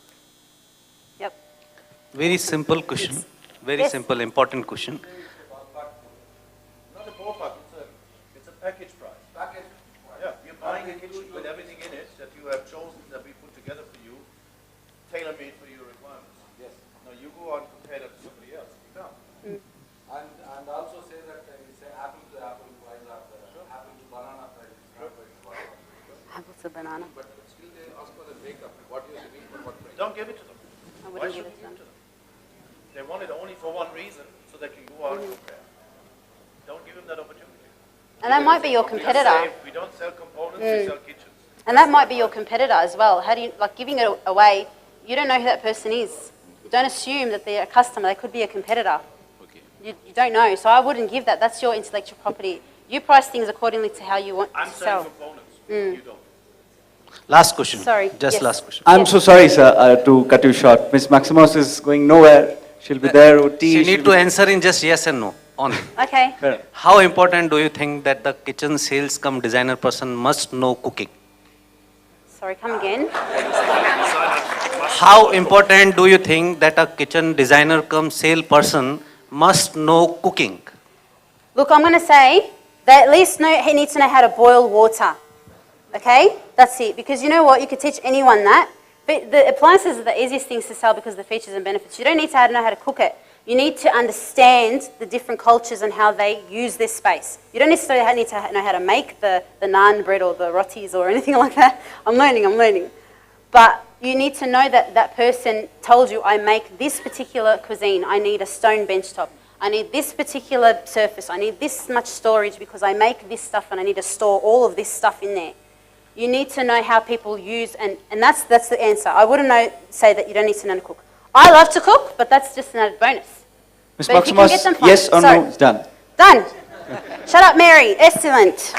A: Yep.
H: Very simple question. Very
A: Yes.
H: simple, important question.
G: Not a ballpark, it's a package price. Package. Yeah, you're buying a kitchen with everything in it that you have chosen, that we put together for you, tailor-made for your requirements.
D: Yes.
G: Now you go out and compare that to somebody else. You can't.
D: And also say that we say apple to apple price are the apple to banana price is not going to banana.
A: Apples to banana.
D: But still they ask for the breakup. What you giving for what price?
G: Don't give it to them.
A: I
G: Why
A: wouldn't
G: should
A: give
G: you
A: it to
G: give it
A: them.
G: to them? They want it only for one reason, so they can go out and compare. Don't give them that opportunity.
A: And that might be your competitor.
G: We don't sell components, we sell kitchens.
A: And that might be your competitor as well. How do you, giving it away, you don't know who that person is. Don't assume that they're a customer, they could be a competitor.
G: Okay.
A: You don't know, so I wouldn't give that. That's your intellectual property. You price things accordingly to how you want
G: I'm
A: to
G: selling
A: sell.
G: components, you don't.
H: Last question.
A: Sorry,
H: Just
A: yes.
H: last question.
I: I'm so sorry, sir, to cut you short. Miss Maksemos is going nowhere. She'll be there with tea.
H: She
I: she'll
H: need to
I: be-
H: answer in just yes and no, only.
A: Okay.
H: How important do you think that the kitchen sales come designer person must know cooking?
A: Sorry, come again.
H: How important do you think that a kitchen designer come sale person must know cooking?
A: Look, I'm going to say that at least he needs to know how to boil water. Okay? That's it. Because you know what? You could teach anyone that. But the appliances are the easiest things to sell because of the features and benefits. You don't need to know how to cook it. You need to understand the different cultures and how they use this space. You don't necessarily need to know how to make the naan bread or the rotis or anything like that. I'm learning. But You need to know that that person told you, I make this particular cuisine, I need a stone benchtop, I need this particular surface, I need this much storage because I make this stuff and I need to store all of this stuff in there. You need to know how people use, and that's the answer. I wouldn't say that you don't need to know to cook. I love to cook, but that's just an added bonus.
I: Ms.
A: But if you can get them
I: Maksemos, yes or
A: Sorry.
I: no? It's done.
A: Done. Shut up, Mary. Excellent.